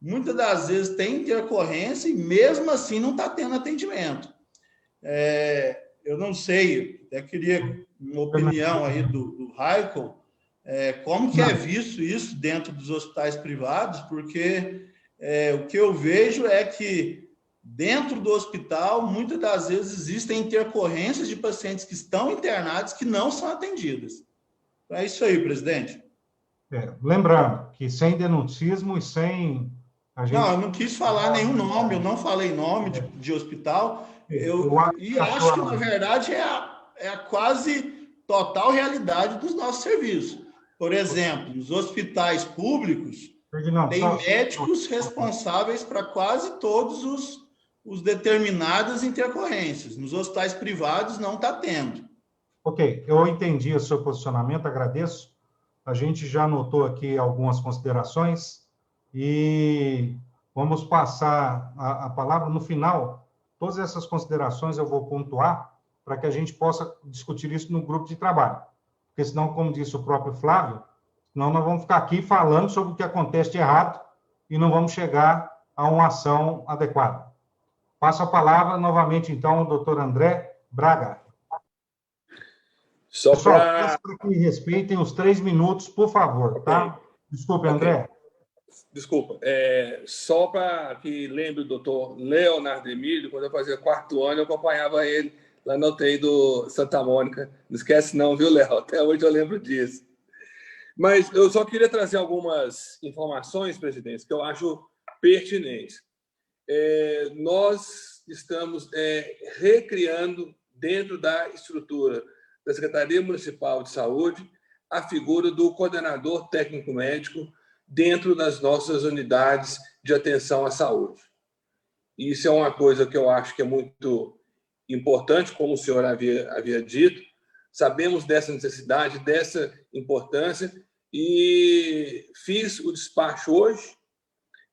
muitas das vezes tem intercorrência e mesmo assim não está tendo atendimento. Eu não sei, até queria uma opinião aí do Raikkonen, como que é visto isso dentro dos hospitais privados, porque o que eu vejo é que dentro do hospital, muitas das vezes existem intercorrências de pacientes que estão internados que não são atendidas. Então, é isso aí, presidente. Lembrando que sem denuncismo e sem... Não, eu não quis falar nenhum nome, eu não falei nome de hospital, acho que, na verdade, é a quase total realidade dos nossos serviços. Por exemplo, nos hospitais públicos, tem médicos responsáveis para quase todos os determinadas intercorrências. Nos hospitais privados não está tendo. Ok, eu entendi o seu posicionamento, agradeço. A gente já anotou aqui algumas considerações e vamos passar a palavra no final. Todas essas considerações eu vou pontuar para que a gente possa discutir isso no grupo de trabalho. Porque senão, como disse o próprio Flávio, senão nós vamos ficar aqui falando sobre o que acontece de errado e não vamos chegar a uma ação adequada. Passo a palavra novamente, então, ao doutor André Braga. Pessoal, para que respeitem os 3 minutos, por favor, tá? Desculpe, André. Desculpa. Só para que lembre o doutor Leonardo Emílio, quando eu fazia 4º ano, eu acompanhava ele lá na UTI do Santa Mônica. Não esquece não, viu, Léo? Até hoje eu lembro disso. Mas eu só queria trazer algumas informações, presidente, que eu acho pertinentes. Nós estamos recriando, dentro da estrutura da Secretaria Municipal de Saúde, a figura do coordenador técnico-médico dentro das nossas unidades de atenção à saúde. Isso é uma coisa que eu acho que é muito importante, como o senhor havia dito. Sabemos dessa necessidade, dessa importância, e fiz o despacho hoje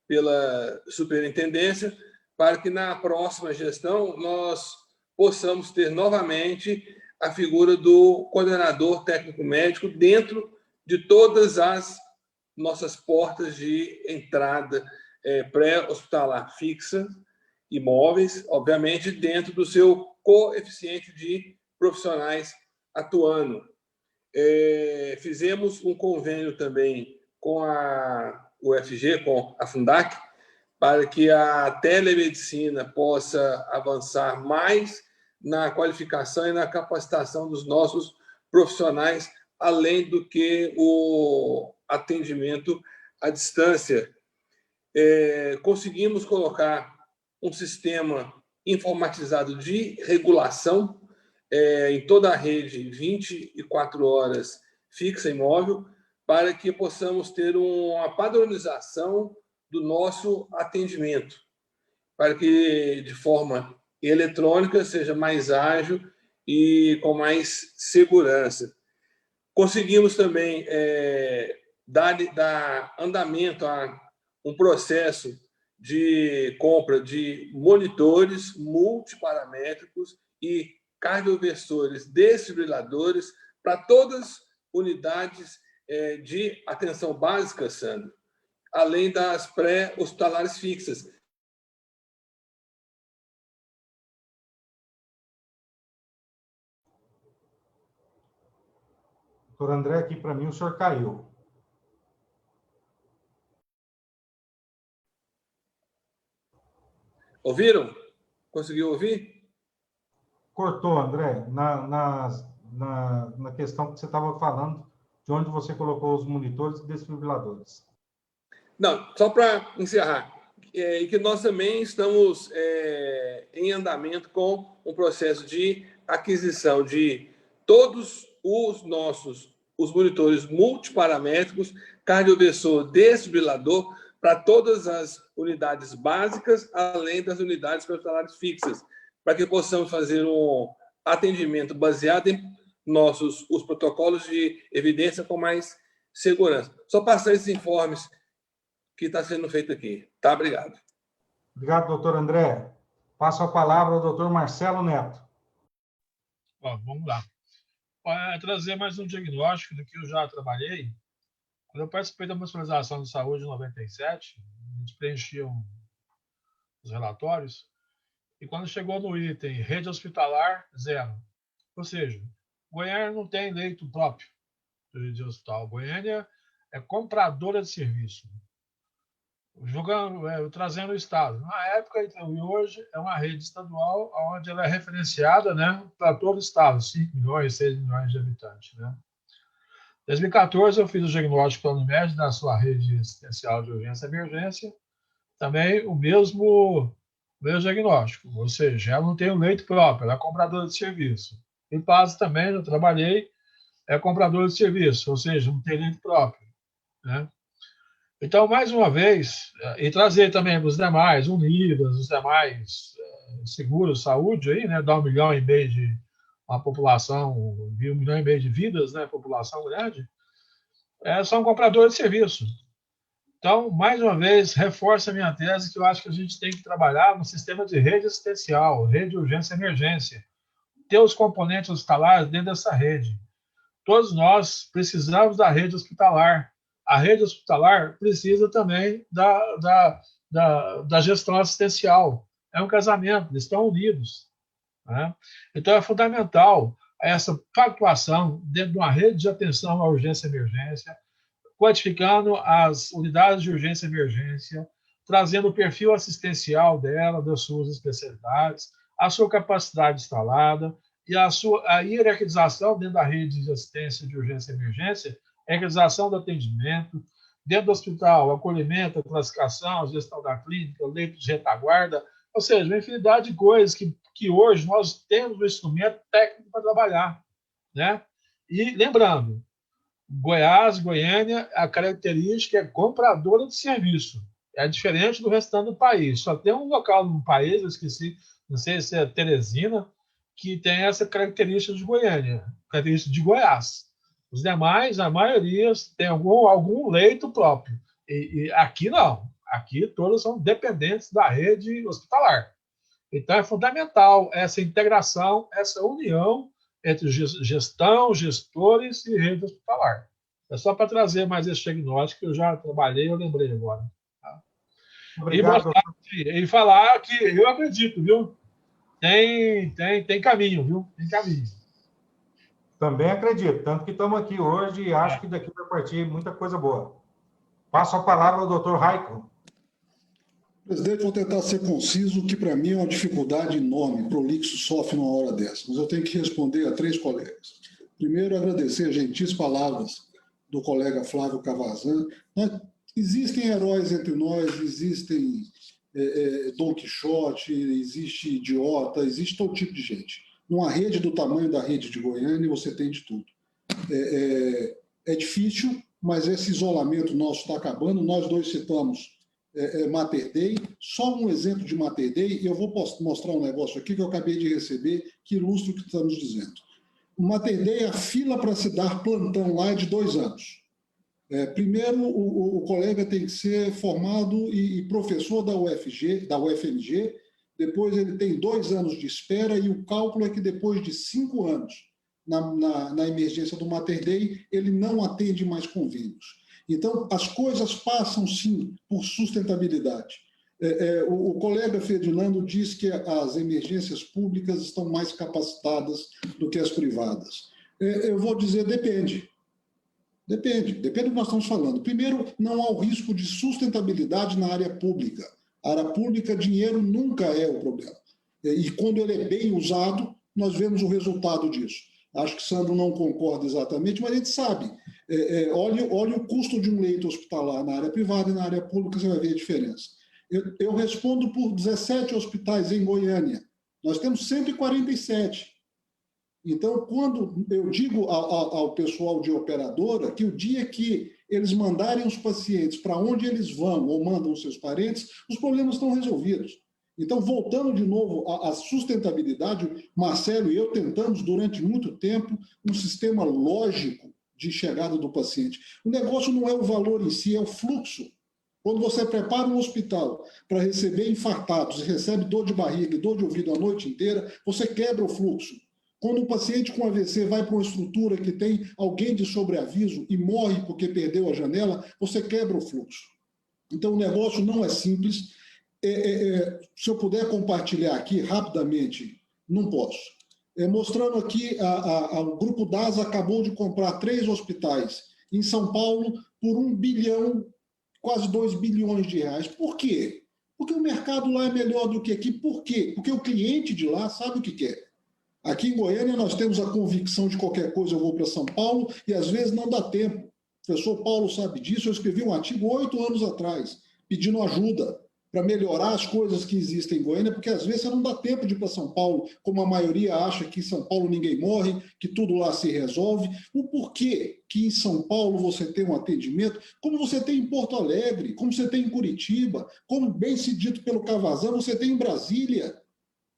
pela superintendência para que na próxima gestão nós possamos ter novamente a figura do coordenador técnico-médico dentro de todas as nossas portas de entrada pré-hospitalar fixa, imóveis, obviamente, dentro do seu coeficiente de profissionais atuando. Fizemos um convênio também com a UFG, com a Fundac, para que a telemedicina possa avançar mais na qualificação e na capacitação dos nossos profissionais, além do que o atendimento à distância, conseguimos colocar um sistema informatizado de regulação em toda a rede, 24 horas fixa e móvel, para que possamos ter uma padronização do nosso atendimento, para que, de forma eletrônica, seja mais ágil e com mais segurança. Conseguimos também dar andamento a um processo de compra de monitores multiparamétricos e cardioversores desfibriladores para todas as unidades de atenção básica, Sandro, além das pré-hospitalares fixas. Doutor André, aqui para mim o senhor caiu. Ouviram? Conseguiu ouvir? Cortou, André, na questão que você estava falando, de onde você colocou os monitores e desfibriladores. Não, só para encerrar, que nós também estamos em andamento com um processo de aquisição de todos os monitores multiparamétricos, cardioversor desfibrilador, para todas as unidades básicas, além das unidades hospitalares fixas, para que possamos fazer um atendimento baseado em os protocolos de evidência com mais segurança. Só passar esses informes que está sendo feito aqui. Tá? Obrigado. Obrigado, doutor André. Passo a palavra ao doutor Marcelo Neto. Vamos lá. Trazer mais um diagnóstico do que eu já trabalhei. Quando eu participei da municipalização de saúde em 97, a gente preenchia os relatórios, e quando chegou no item rede hospitalar, 0. Ou seja, Goiânia não tem leito próprio de hospital. Goiânia é compradora de serviço. Trazendo o Estado. Na época, então, e hoje, é uma rede estadual onde ela é referenciada, né, para todo o Estado, 5 milhões, 6 milhões de habitantes. Né? Em 2014, eu fiz o diagnóstico pela Unimed na sua rede assistencial de urgência e emergência, também o mesmo diagnóstico, ou seja, ela não tem um leito próprio, ela é compradora de serviço. Em Paz também, eu trabalhei, é compradora de serviço, ou seja, não tem leito próprio. Né? Então, mais uma vez, e trazer também os demais, Unidas, os demais seguros, saúde, aí, né, dá 1,5 milhão de uma população, 1,5 milhão de vidas, né, população grande, são compradores de serviço. Então, mais uma vez, reforça a minha tese que eu acho que a gente tem que trabalhar no sistema de rede assistencial, rede de urgência e emergência, ter os componentes hospitalares dentro dessa rede. Todos nós precisamos da rede hospitalar. A rede hospitalar precisa também da gestão assistencial. É um casamento, eles estão unidos. Né? Então, é fundamental essa pactuação dentro de uma rede de atenção à urgência e emergência, quantificando as unidades de urgência e emergência, trazendo o perfil assistencial dela, das suas especialidades, a sua capacidade instalada e a hierarquização dentro da rede de assistência de urgência e emergência, a hierarquização do atendimento, dentro do hospital, acolhimento, a classificação, a gestão da clínica, leito de retaguarda, ou seja, uma infinidade de coisas que hoje nós temos um instrumento técnico para trabalhar. Né? E lembrando, Goiânia, a característica é compradora de serviço. É diferente do restante do país. Só tem um local no país, eu esqueci, não sei se é Teresina, que tem essa característica de Goiânia, característica de Goiás. Os demais, a maioria, tem algum leito próprio. E aqui não. Aqui todos são dependentes da rede hospitalar. Então é fundamental essa integração, essa união entre gestão, gestores e rede hospitalar. É só para trazer mais esse diagnóstico que eu já trabalhei, eu lembrei agora. Tá? Obrigado. E falar que eu acredito, viu? Tem caminho, viu? Tem caminho. Também acredito, tanto que estamos aqui hoje e acho que daqui vai partir muita coisa boa. Passo a palavra ao doutor Raico. Presidente, vou tentar ser conciso, que para mim é uma dificuldade enorme. Prolixo sofre numa hora dessa, mas eu tenho que responder a 3 colegas. Primeiro, agradecer as gentis palavras do colega Flávio Cavazan. Nós Existem heróis entre nós, existem Dom Quixote, existe idiota, existe todo tipo de gente. Numa rede do tamanho da rede de Goiânia, você tem de tudo. É difícil, mas esse isolamento nosso está acabando. Nós dois citamos Mater Dei. Só um exemplo de Mater Dei, e eu vou mostrar um negócio aqui que eu acabei de receber, que ilustra o que estamos dizendo. O Mater Dei, a fila para se dar plantão lá é de 2 anos. Primeiro, o colega tem que ser formado e professor da UFMG, depois ele tem 2 anos de espera, e o cálculo é que depois de 5 anos na emergência do Mater Dei, ele não atende mais convênios. Então, as coisas passam, sim, por sustentabilidade. O colega Ferdinando diz que as emergências públicas estão mais capacitadas do que as privadas. Eu vou dizer, depende. Depende do que nós estamos falando. Primeiro, não há o risco de sustentabilidade na área pública. A área pública, dinheiro nunca é o problema. E quando ele é bem usado, nós vemos o resultado disso. Acho que Sandro não concorda exatamente, mas a gente sabe. Olha o custo de um leito hospitalar na área privada e na área pública, você vai ver a diferença. Eu respondo por 17 hospitais em Goiânia. Nós temos 147. Então, quando eu digo ao pessoal de operadora que o dia que eles mandarem os pacientes para onde eles vão ou mandam os seus parentes, os problemas estão resolvidos. Então, voltando de novo à sustentabilidade, Marcelo e eu tentamos durante muito tempo um sistema lógico de chegada do paciente. O negócio não é o valor em si, é o fluxo. Quando você prepara um hospital para receber infartados e recebe dor de barriga e dor de ouvido a noite inteira, você quebra o fluxo. Quando um paciente com AVC vai para uma estrutura que tem alguém de sobreaviso e morre porque perdeu a janela, você quebra o fluxo. Então, o negócio não é simples. Se eu puder compartilhar aqui rapidamente, não posso. Mostrando aqui, o Grupo DAS acabou de comprar 3 hospitais em São Paulo por 1 bilhão, quase 2 bilhões de reais. Por quê? Porque o mercado lá é melhor do que aqui. Por quê? Porque o cliente de lá sabe o que quer. Aqui em Goiânia nós temos a convicção de qualquer coisa eu vou para São Paulo e às vezes não dá tempo. O professor Paulo sabe disso. Eu escrevi um artigo 8 anos atrás pedindo ajuda para melhorar as coisas que existem em Goiânia, porque às vezes você não dá tempo de ir para São Paulo, como a maioria acha que em São Paulo ninguém morre, que tudo lá se resolve. O porquê que em São Paulo você tem um atendimento, como você tem em Porto Alegre, como você tem em Curitiba, como bem se dito pelo Cavazan, você tem em Brasília.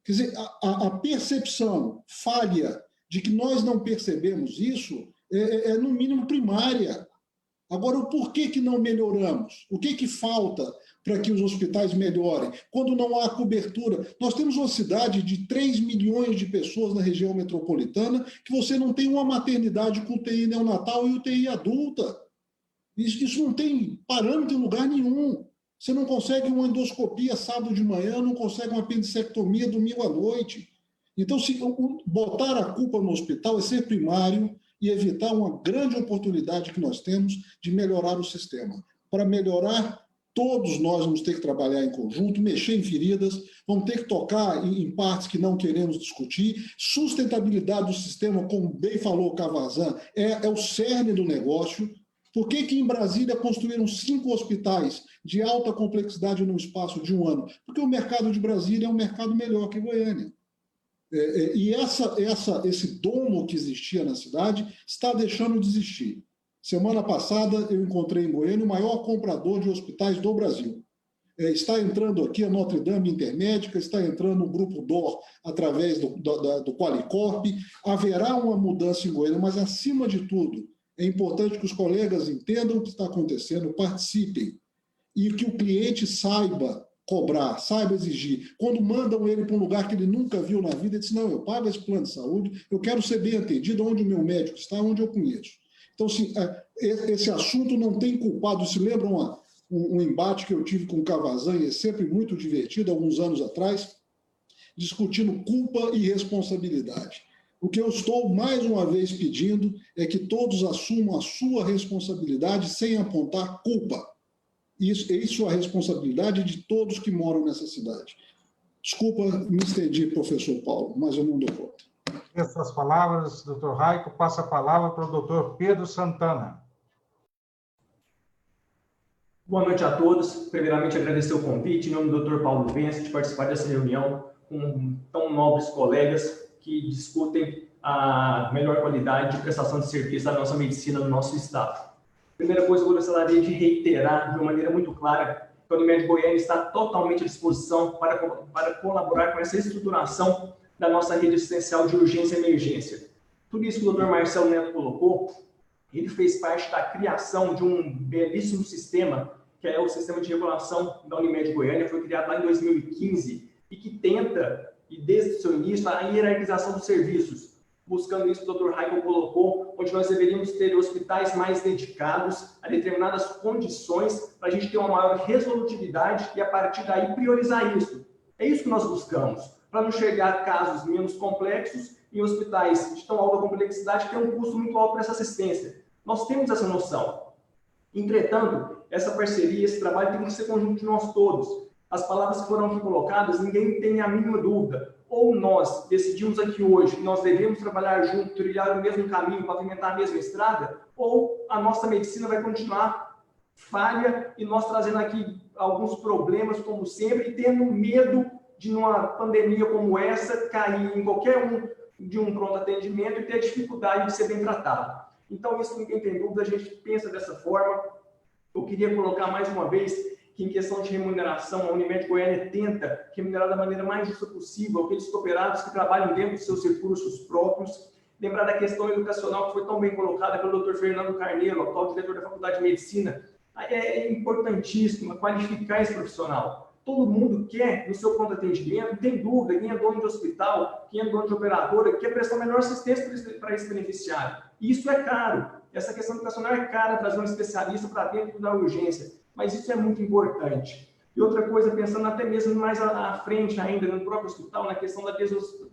Quer dizer, a percepção falha de que nós não percebemos isso é no mínimo primária. Agora, o porquê que não melhoramos? O que falta para que os hospitais melhorem? Quando não há cobertura. Nós temos uma cidade de 3 milhões de pessoas na região metropolitana que você não tem uma maternidade com UTI neonatal e UTI adulta. Isso não tem parâmetro em lugar nenhum. Você não consegue uma endoscopia sábado de manhã, não consegue uma apendicectomia domingo à noite. Então, se botar a culpa no hospital é ser primário e evitar uma grande oportunidade que nós temos de melhorar o sistema. Para melhorar, todos nós vamos ter que trabalhar em conjunto, mexer em feridas, vamos ter que tocar em partes que não queremos discutir. Sustentabilidade do sistema, como bem falou o Cavazan, é o cerne do negócio. Por que em Brasília construíram 5 hospitais de alta complexidade num espaço de 1 ano? Porque o mercado de Brasília é um mercado melhor que Goiânia. E esse domo que existia na cidade está deixando de existir. Semana passada eu encontrei em Goiânia o maior comprador de hospitais do Brasil. Está entrando aqui a Notre Dame Intermédica, está entrando o Grupo DOR através do Qualicorp. Haverá uma mudança em Goiânia, mas acima de tudo, é importante que os colegas entendam o que está acontecendo, participem, e que o cliente saiba cobrar, saiba exigir. Quando mandam ele para um lugar que ele nunca viu na vida, ele diz, não, eu pago esse plano de saúde, eu quero ser bem atendido onde o meu médico está, onde eu conheço. Então, assim, esse assunto não tem culpado. Se lembram um embate que eu tive com o Cavazan, e é sempre muito divertido, alguns anos atrás, discutindo culpa e responsabilidade. O que eu estou, mais uma vez, pedindo é que todos assumam a sua responsabilidade sem apontar culpa. Isso é a responsabilidade de todos que moram nessa cidade. Desculpa, me estendi, professor Paulo, mas eu não dou conta. Essas palavras, doutor Raico, passa a palavra para o doutor Pedro Santana. Boa noite a todos. Primeiramente, agradecer o convite em nome do Dr. Paulo Vence de participar dessa reunião com tão nobres colegas que discutem a melhor qualidade de prestação de serviço da nossa medicina no nosso estado. Primeira coisa, eu gostaria de reiterar de uma maneira muito clara que a Unimed Goiânia está totalmente à disposição para colaborar com essa estruturação da nossa rede assistencial de urgência e emergência. Tudo isso que o Dr. Marcelo Neto colocou, ele fez parte da criação de um belíssimo sistema, que é o sistema de regulação da Unimed Goiânia, foi criado lá em 2015, e que tenta, e desde o seu início, a hierarquização dos serviços, buscando isso que o Dr. Raimon colocou, onde nós deveríamos ter hospitais mais dedicados a determinadas condições para a gente ter uma maior resolutividade e, a partir daí, priorizar isso. É isso que nós buscamos, para não chegar a casos menos complexos em hospitais de tão alta complexidade que tem um custo muito alto para essa assistência. Nós temos essa noção. Entretanto, essa parceria, esse trabalho tem que ser conjunto de nós todos. As palavras que foram aqui colocadas, ninguém tem a mínima dúvida. Ou nós decidimos aqui hoje que nós devemos trabalhar junto, trilhar o mesmo caminho, pavimentar a mesma estrada, ou a nossa medicina vai continuar falha e nós trazendo aqui alguns problemas, como sempre, e tendo medo de, numa pandemia como essa, cair em qualquer um de um pronto atendimento e ter a dificuldade de ser bem tratado. Então, isso ninguém tem dúvida, a gente pensa dessa forma. Eu queria colocar mais uma vez que, em questão de remuneração, a Unimed Goiânia tenta remunerar da maneira mais justa possível aqueles cooperados que trabalham dentro dos seus recursos próprios. Lembrar da questão educacional que foi tão bem colocada pelo Dr. Fernando Carneiro, atual diretor da Faculdade de Medicina. É importantíssimo qualificar esse profissional. Todo mundo quer, no seu pronto atendimento, tem dúvida, quem é dono de hospital, quem é dono de operadora, quer prestar a melhor assistência para esse beneficiário. E isso é caro. Essa questão educacional é cara, trazer um especialista para dentro da urgência. Mas isso é muito importante. E outra coisa, pensando até mesmo mais à frente ainda, no próprio hospital, na questão da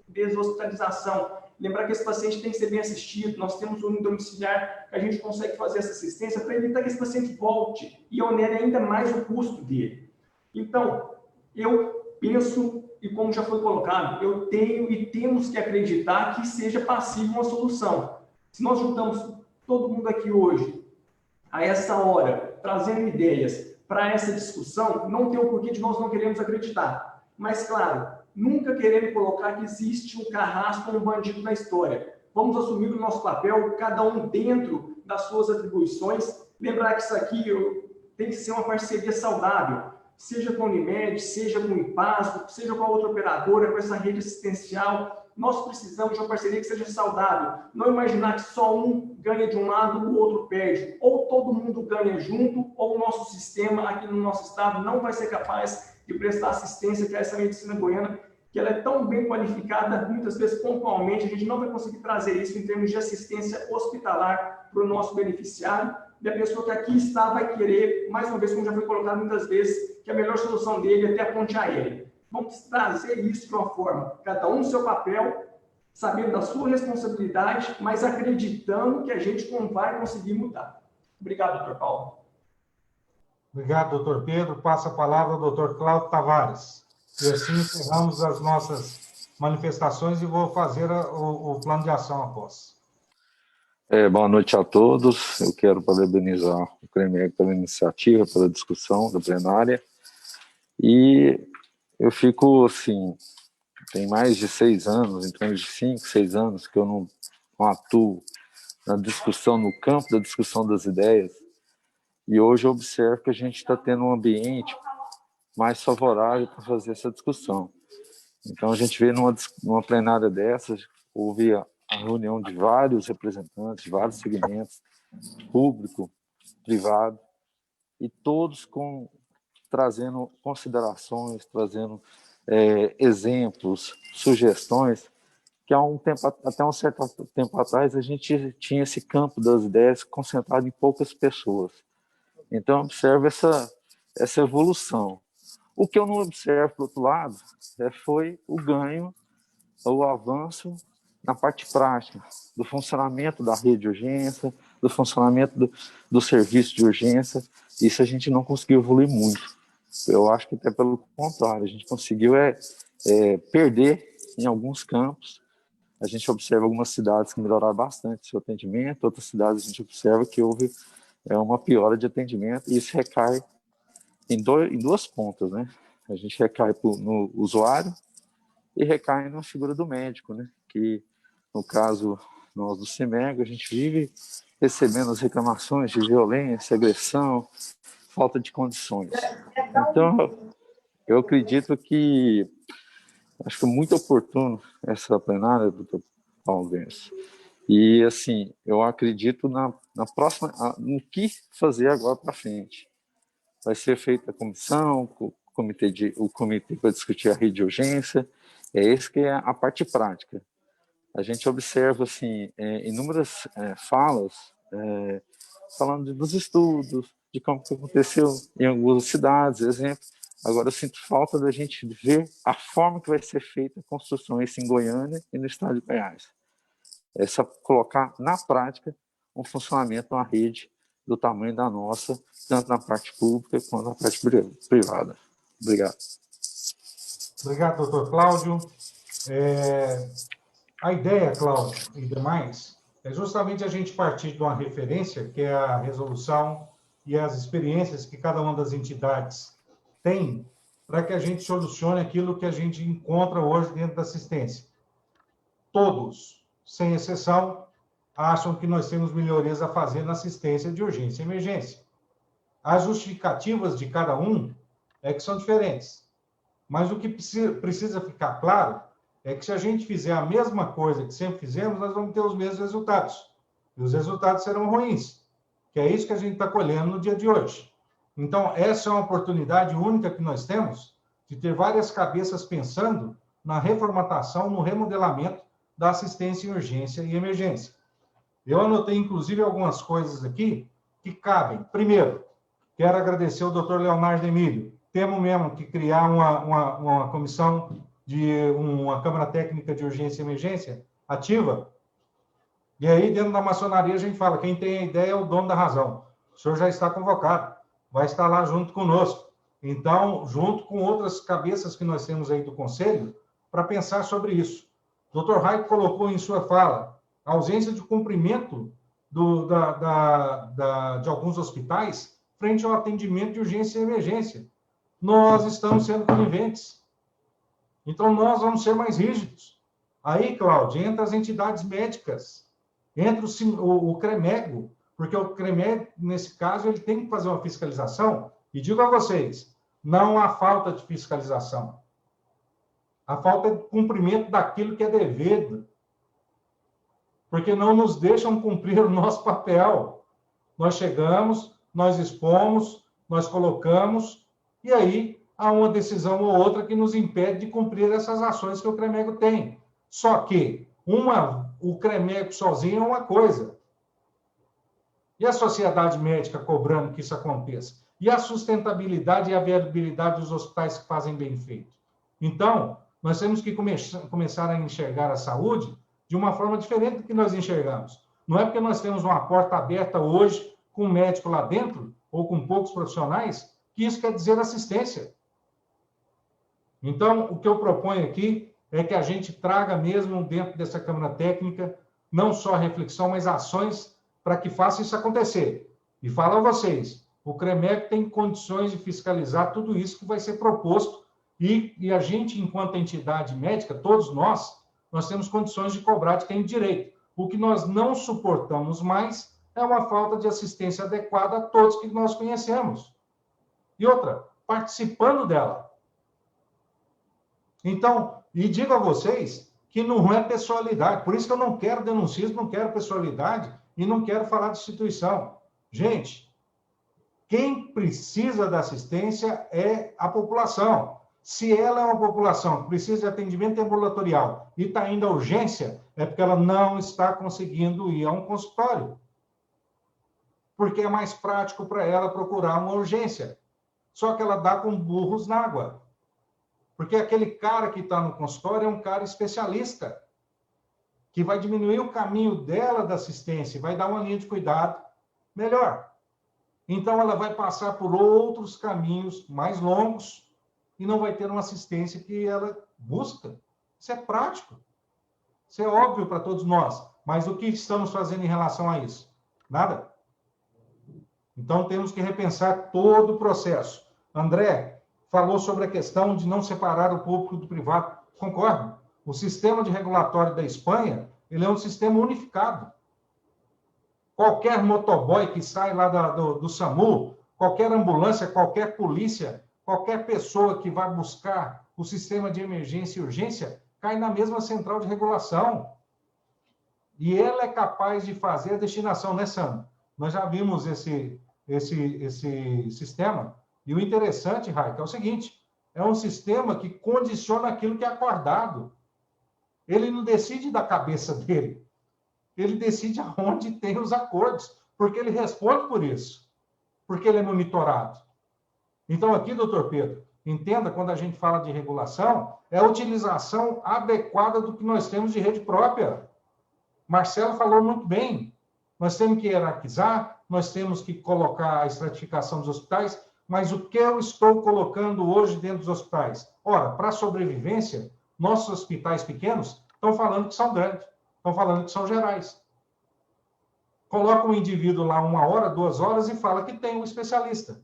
deshospitalização. Lembrar que esse paciente tem que ser bem assistido. Nós temos um domiciliar que a gente consegue fazer essa assistência para evitar que esse paciente volte e onere ainda mais o custo dele. Então, eu penso, e como já foi colocado, eu tenho e temos que acreditar que seja passível uma solução. Se nós juntamos todo mundo aqui hoje, a essa hora, trazendo ideias para essa discussão, não tem o porquê de nós não queremos acreditar. Mas, claro, nunca querendo colocar que existe um carrasco ou um bandido na história. Vamos assumir o nosso papel, cada um dentro das suas atribuições. Lembrar que isso aqui tem que ser uma parceria saudável, seja com a Unimed, seja com o IPASGO, seja com a outra operadora, com essa rede assistencial. Nós precisamos de uma parceria que seja saudável. Não imaginar que só um ganha de um lado, o outro perde. Ou todo mundo ganha junto, ou o nosso sistema aqui no nosso estado não vai ser capaz de prestar assistência que é essa medicina goiana, que ela é tão bem qualificada, muitas vezes pontualmente, a gente não vai conseguir trazer isso em termos de assistência hospitalar para o nosso beneficiário. E a pessoa que aqui está vai querer, mais uma vez, como já foi colocado muitas vezes, que a melhor solução dele é ter a ponte aérea. Vamos trazer isso de uma forma, cada um no seu papel, sabendo da sua responsabilidade, mas acreditando que a gente não vai conseguir mudar. Obrigado, doutor Paulo. Obrigado, doutor Pedro. Passa a palavra ao doutor Cláudio Tavares. E assim encerramos as nossas manifestações e vou fazer o plano de ação após. Boa noite a todos. Eu quero parabenizar o CREMEG pela iniciativa, pela discussão da plenária. E eu fico, assim, tem mais de 6 anos, em torno de 5, 6 anos, que eu não atuo na discussão, no campo da discussão das ideias. E hoje eu observo que a gente está tendo um ambiente mais favorável para fazer essa discussão. Então, a gente vê numa plenária dessas, houve a reunião de vários representantes, de vários segmentos, público, privado, e todos trazendo considerações, trazendo exemplos, sugestões, que até um certo tempo atrás a gente tinha esse campo das ideias concentrado em poucas pessoas. Então, eu observo essa evolução. O que eu não observo, por outro lado, foi o ganho, o avanço na parte prática, do funcionamento da rede de urgência, do funcionamento do serviço de urgência. Isso a gente não conseguiu evoluir muito. Eu acho que até pelo contrário, a gente conseguiu perder em alguns campos. A gente observa algumas cidades que melhoraram bastante o seu atendimento, outras cidades a gente observa que houve uma piora de atendimento, e isso recai em duas pontas, né? A gente recai no usuário e recai na figura do médico, né? Que, no caso, nós do CIMEG, a gente vive recebendo as reclamações de violência, agressão, falta de condições. Então, eu acredito que acho que é muito oportuno essa plenária, doutor Paulo Vence. E, assim, eu acredito na próxima, no que fazer agora para frente. Vai ser feita a comissão, o comitê para discutir a rede de urgência. Esse que é a parte prática. A gente observa, assim, inúmeras falas falando dos estudos, de como que aconteceu em algumas cidades, exemplo. Agora, eu sinto falta da gente ver a forma que vai ser feita a construção isso em Goiânia e no estado de Goiás. Colocar na prática um funcionamento de uma rede do tamanho da nossa, tanto na parte pública quanto na parte privada. Obrigado. Obrigado, doutor Cláudio. A ideia, Cláudio, e demais, é justamente a gente partir de uma referência, que é a resolução e as experiências que cada uma das entidades tem, para que a gente solucione aquilo que a gente encontra hoje dentro da assistência. Todos, sem exceção, acham que nós temos melhorias a fazer na assistência de urgência e emergência. As justificativas de cada um é que são diferentes. Mas o que precisa ficar claro é que se a gente fizer a mesma coisa que sempre fizemos, nós vamos ter os mesmos resultados. E os resultados serão ruins, que é isso que a gente está colhendo no dia de hoje. Então, essa é uma oportunidade única que nós temos de ter várias cabeças pensando na reformatação, no remodelamento da assistência em urgência e emergência. Eu anotei, inclusive, algumas coisas aqui que cabem. Primeiro, quero agradecer ao doutor Leonardo Emílio. Temos mesmo que criar uma comissão de uma Câmara Técnica de Urgência e Emergência ativa. E aí, dentro da maçonaria, a gente fala, quem tem a ideia é o dono da razão. O senhor já está convocado, vai estar lá junto conosco. Então, junto com outras cabeças que nós temos aí do Conselho, para pensar sobre isso. O doutor Raico colocou em sua fala a ausência de cumprimento de alguns hospitais frente ao atendimento de urgência e emergência. Nós estamos sendo coniventes. Então, nós vamos ser mais rígidos. Aí, Cláudio, entra as entidades médicas, entra o CREMEGO, porque o CREMEGO, nesse caso, ele tem que fazer uma fiscalização. E digo a vocês, não há falta de fiscalização. A falta de cumprimento daquilo que é devido. Porque não nos deixam cumprir o nosso papel. Nós chegamos, nós expomos, nós colocamos, e aí há uma decisão ou outra que nos impede de cumprir essas ações que o CREMEGO tem. Só que o CREMEGO sozinho é uma coisa. E a sociedade médica cobrando que isso aconteça? E a sustentabilidade e a viabilidade dos hospitais que fazem bem feito? Então, nós temos que começar a enxergar a saúde de uma forma diferente do que nós enxergamos. Não é porque nós temos uma porta aberta hoje com um médico lá dentro, ou com poucos profissionais, que isso quer dizer assistência. Então, o que eu proponho aqui é que a gente traga mesmo dentro dessa Câmara Técnica, não só reflexão, mas ações para que faça isso acontecer. E falo a vocês, o CREMEG tem condições de fiscalizar tudo isso que vai ser proposto e a gente, enquanto entidade médica, todos nós temos condições de cobrar de quem tem direito. O que nós não suportamos mais é uma falta de assistência adequada a todos que nós conhecemos. E outra, participando dela. Então, e digo a vocês que não é pessoalidade. Por isso que eu não quero denuncismo, não quero pessoalidade e não quero falar de instituição. Gente, quem precisa da assistência é a população. Se ela é uma população que precisa de atendimento ambulatorial e está indo à urgência, é porque ela não está conseguindo ir a um consultório. Porque é mais prático para ela procurar uma urgência. Só que ela dá com burros na água. Porque aquele cara que está no consultório é um cara especialista, que vai diminuir o caminho dela da assistência, vai dar uma linha de cuidado melhor. Então, ela vai passar por outros caminhos mais longos e não vai ter uma assistência que ela busca. Isso é prático. Isso é óbvio para todos nós. Mas o que estamos fazendo em relação a isso? Nada. Então, temos que repensar todo o processo. André falou sobre a questão de não separar o público do privado. Concordo. O sistema de regulatório da Espanha, ele é um sistema unificado. Qualquer motoboy que sai lá do SAMU, qualquer ambulância, qualquer polícia, qualquer pessoa que vá buscar o sistema de emergência e urgência, cai na mesma central de regulação. E ela é capaz de fazer a destinação, né, Sam? Nós já vimos esse sistema. E o interessante, Raik, é o seguinte, é um sistema que condiciona aquilo que é acordado. Ele não decide da cabeça dele. Ele decide aonde tem os acordos, porque ele responde por isso, porque ele é monitorado. Então, aqui, doutor Pedro, entenda, quando a gente fala de regulação, é a utilização adequada do que nós temos de rede própria. Marcelo falou muito bem. Nós temos que hierarquizar, nós temos que colocar a estratificação dos hospitais, mas o que eu estou colocando hoje dentro dos hospitais? Ora, para a sobrevivência, nossos hospitais pequenos estão falando que são grandes, estão falando que são gerais. Coloca um indivíduo lá 1 hora, 2 horas e fala que tem um especialista.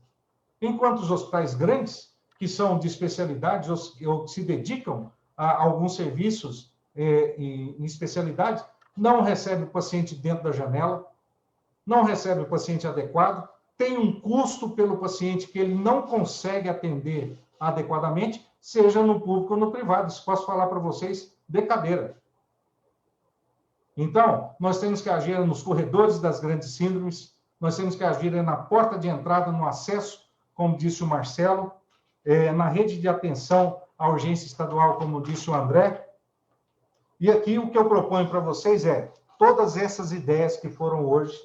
Enquanto os hospitais grandes, que são de especialidades ou se dedicam a alguns serviços em especialidades, não recebe o paciente dentro da janela, não recebe o paciente adequado, tem um custo pelo paciente que ele não consegue atender adequadamente, seja no público ou no privado. Isso posso falar para vocês de cadeira. Então, nós temos que agir nos corredores das grandes síndromes, nós temos que agir na porta de entrada, no acesso, como disse o Marcelo, na rede de atenção à urgência estadual, como disse o André. E aqui o que eu proponho para vocês é, todas essas ideias que foram hoje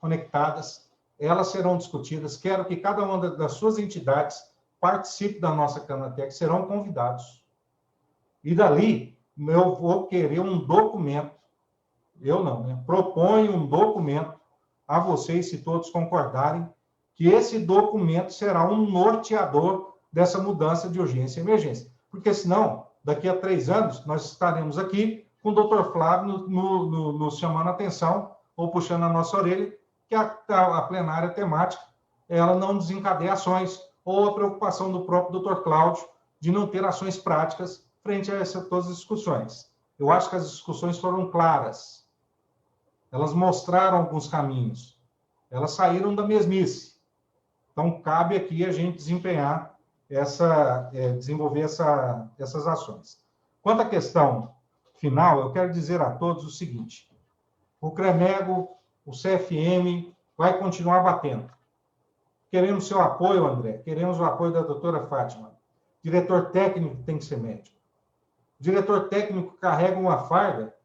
conectadas, elas serão discutidas. Quero que cada uma das suas entidades participe da nossa Canatec, serão convidados. E dali, eu vou querer um documento, eu não, né? Proponho um documento a vocês, se todos concordarem, que esse documento será um norteador dessa mudança de urgência e emergência. Porque senão, daqui a 3 anos, nós estaremos aqui com o doutor Flávio nos chamando a atenção ou puxando a nossa orelha, que a plenária temática, ela não desencadeia ações, ou a preocupação do próprio doutor Cláudio de não ter ações práticas frente a todas as discussões. Eu acho que as discussões foram claras. Elas mostraram alguns caminhos. Elas saíram da mesmice. Então, cabe aqui a gente desempenhar desenvolver essas ações. Quanto à questão final, eu quero dizer a todos o seguinte: o CREMEGO, o CFM, vai continuar batendo. Queremos seu apoio, André, queremos o apoio da doutora Fátima. Diretor técnico tem que ser médico. O diretor técnico carrega uma farda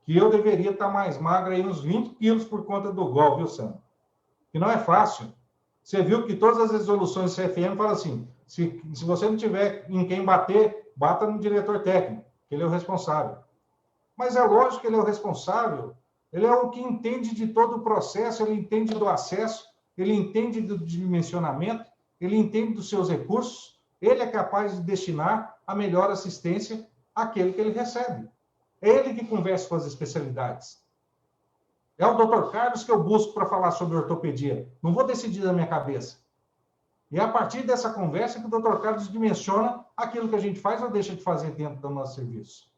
que eu deveria estar mais magra, aí uns 20 quilos por conta do gol, viu, Sam? E não é fácil. Você viu que todas as resoluções do CFM falam assim, se você não tiver em quem bater, bata no diretor técnico, que ele é o responsável. Mas é lógico que ele é o responsável, ele é o que entende de todo o processo, ele entende do acesso, ele entende do dimensionamento, ele entende dos seus recursos, ele é capaz de destinar a melhor assistência àquele que ele recebe. É ele que conversa com as especialidades. É o Dr. Carlos que eu busco para falar sobre ortopedia. Não vou decidir da minha cabeça. E é a partir dessa conversa que o Dr. Carlos dimensiona aquilo que a gente faz ou deixa de fazer dentro do nosso serviço.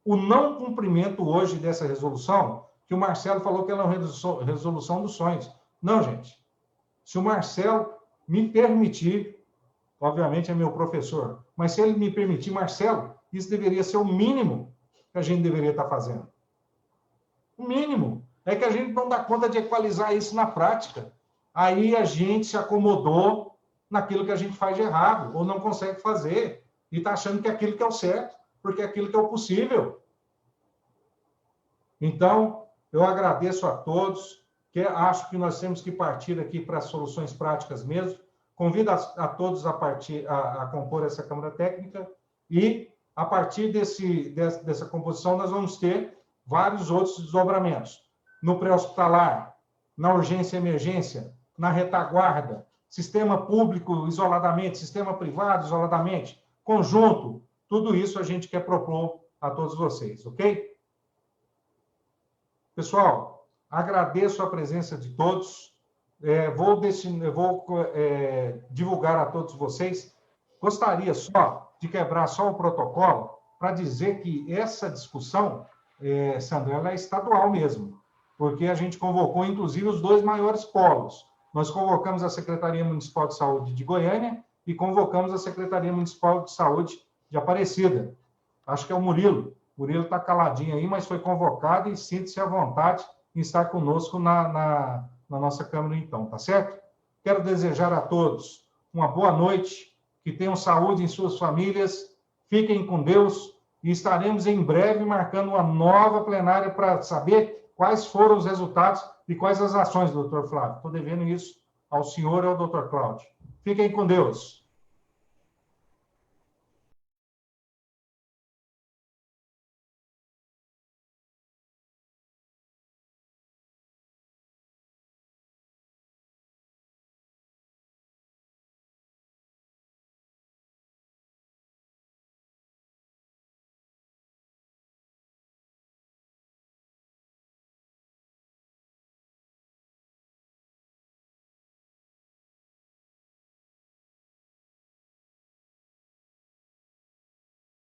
O não cumprimento hoje dessa resolução, que o Marcelo falou que ela é uma resolução dos sonhos. Não, gente. Se o Marcelo me permitir, obviamente é meu professor, mas se ele me permitir, Marcelo, isso deveria ser o mínimo que a gente deveria estar fazendo. O mínimo. É que a gente não dá conta de equalizar isso na prática. Aí a gente se acomodou naquilo que a gente faz de errado, ou não consegue fazer, e está achando que é aquilo que é o certo, porque é aquilo que é o possível. Então, eu agradeço a todos, que acho que nós temos que partir aqui para soluções práticas mesmo. Convido a todos a compor essa Câmara Técnica e, a partir dessa composição, nós vamos ter vários outros desdobramentos. No pré-hospitalar, na urgência e emergência, na retaguarda, sistema público isoladamente, sistema privado isoladamente, conjunto, tudo isso a gente quer propor a todos vocês, ok? Pessoal, agradeço a presença de todos. vou divulgar a todos vocês. Gostaria só de quebrar só o protocolo para dizer que essa discussão, Sandra, ela é estadual mesmo, porque a gente convocou, inclusive, os 2 maiores polos. Nós convocamos a Secretaria Municipal de Saúde de Goiânia e convocamos a Secretaria Municipal de Saúde de Aparecida. Acho que é o Murilo. O Murilo está caladinho aí, mas foi convocado e sinta-se à vontade em estar conosco na nossa Câmara, então, tá certo? Quero desejar a todos uma boa noite, que tenham saúde em suas famílias, fiquem com Deus e estaremos em breve marcando uma nova plenária para saber quais foram os resultados e quais as ações, doutor Flávio. Estou devendo isso ao senhor e ao doutor Cláudio. Fiquem com Deus.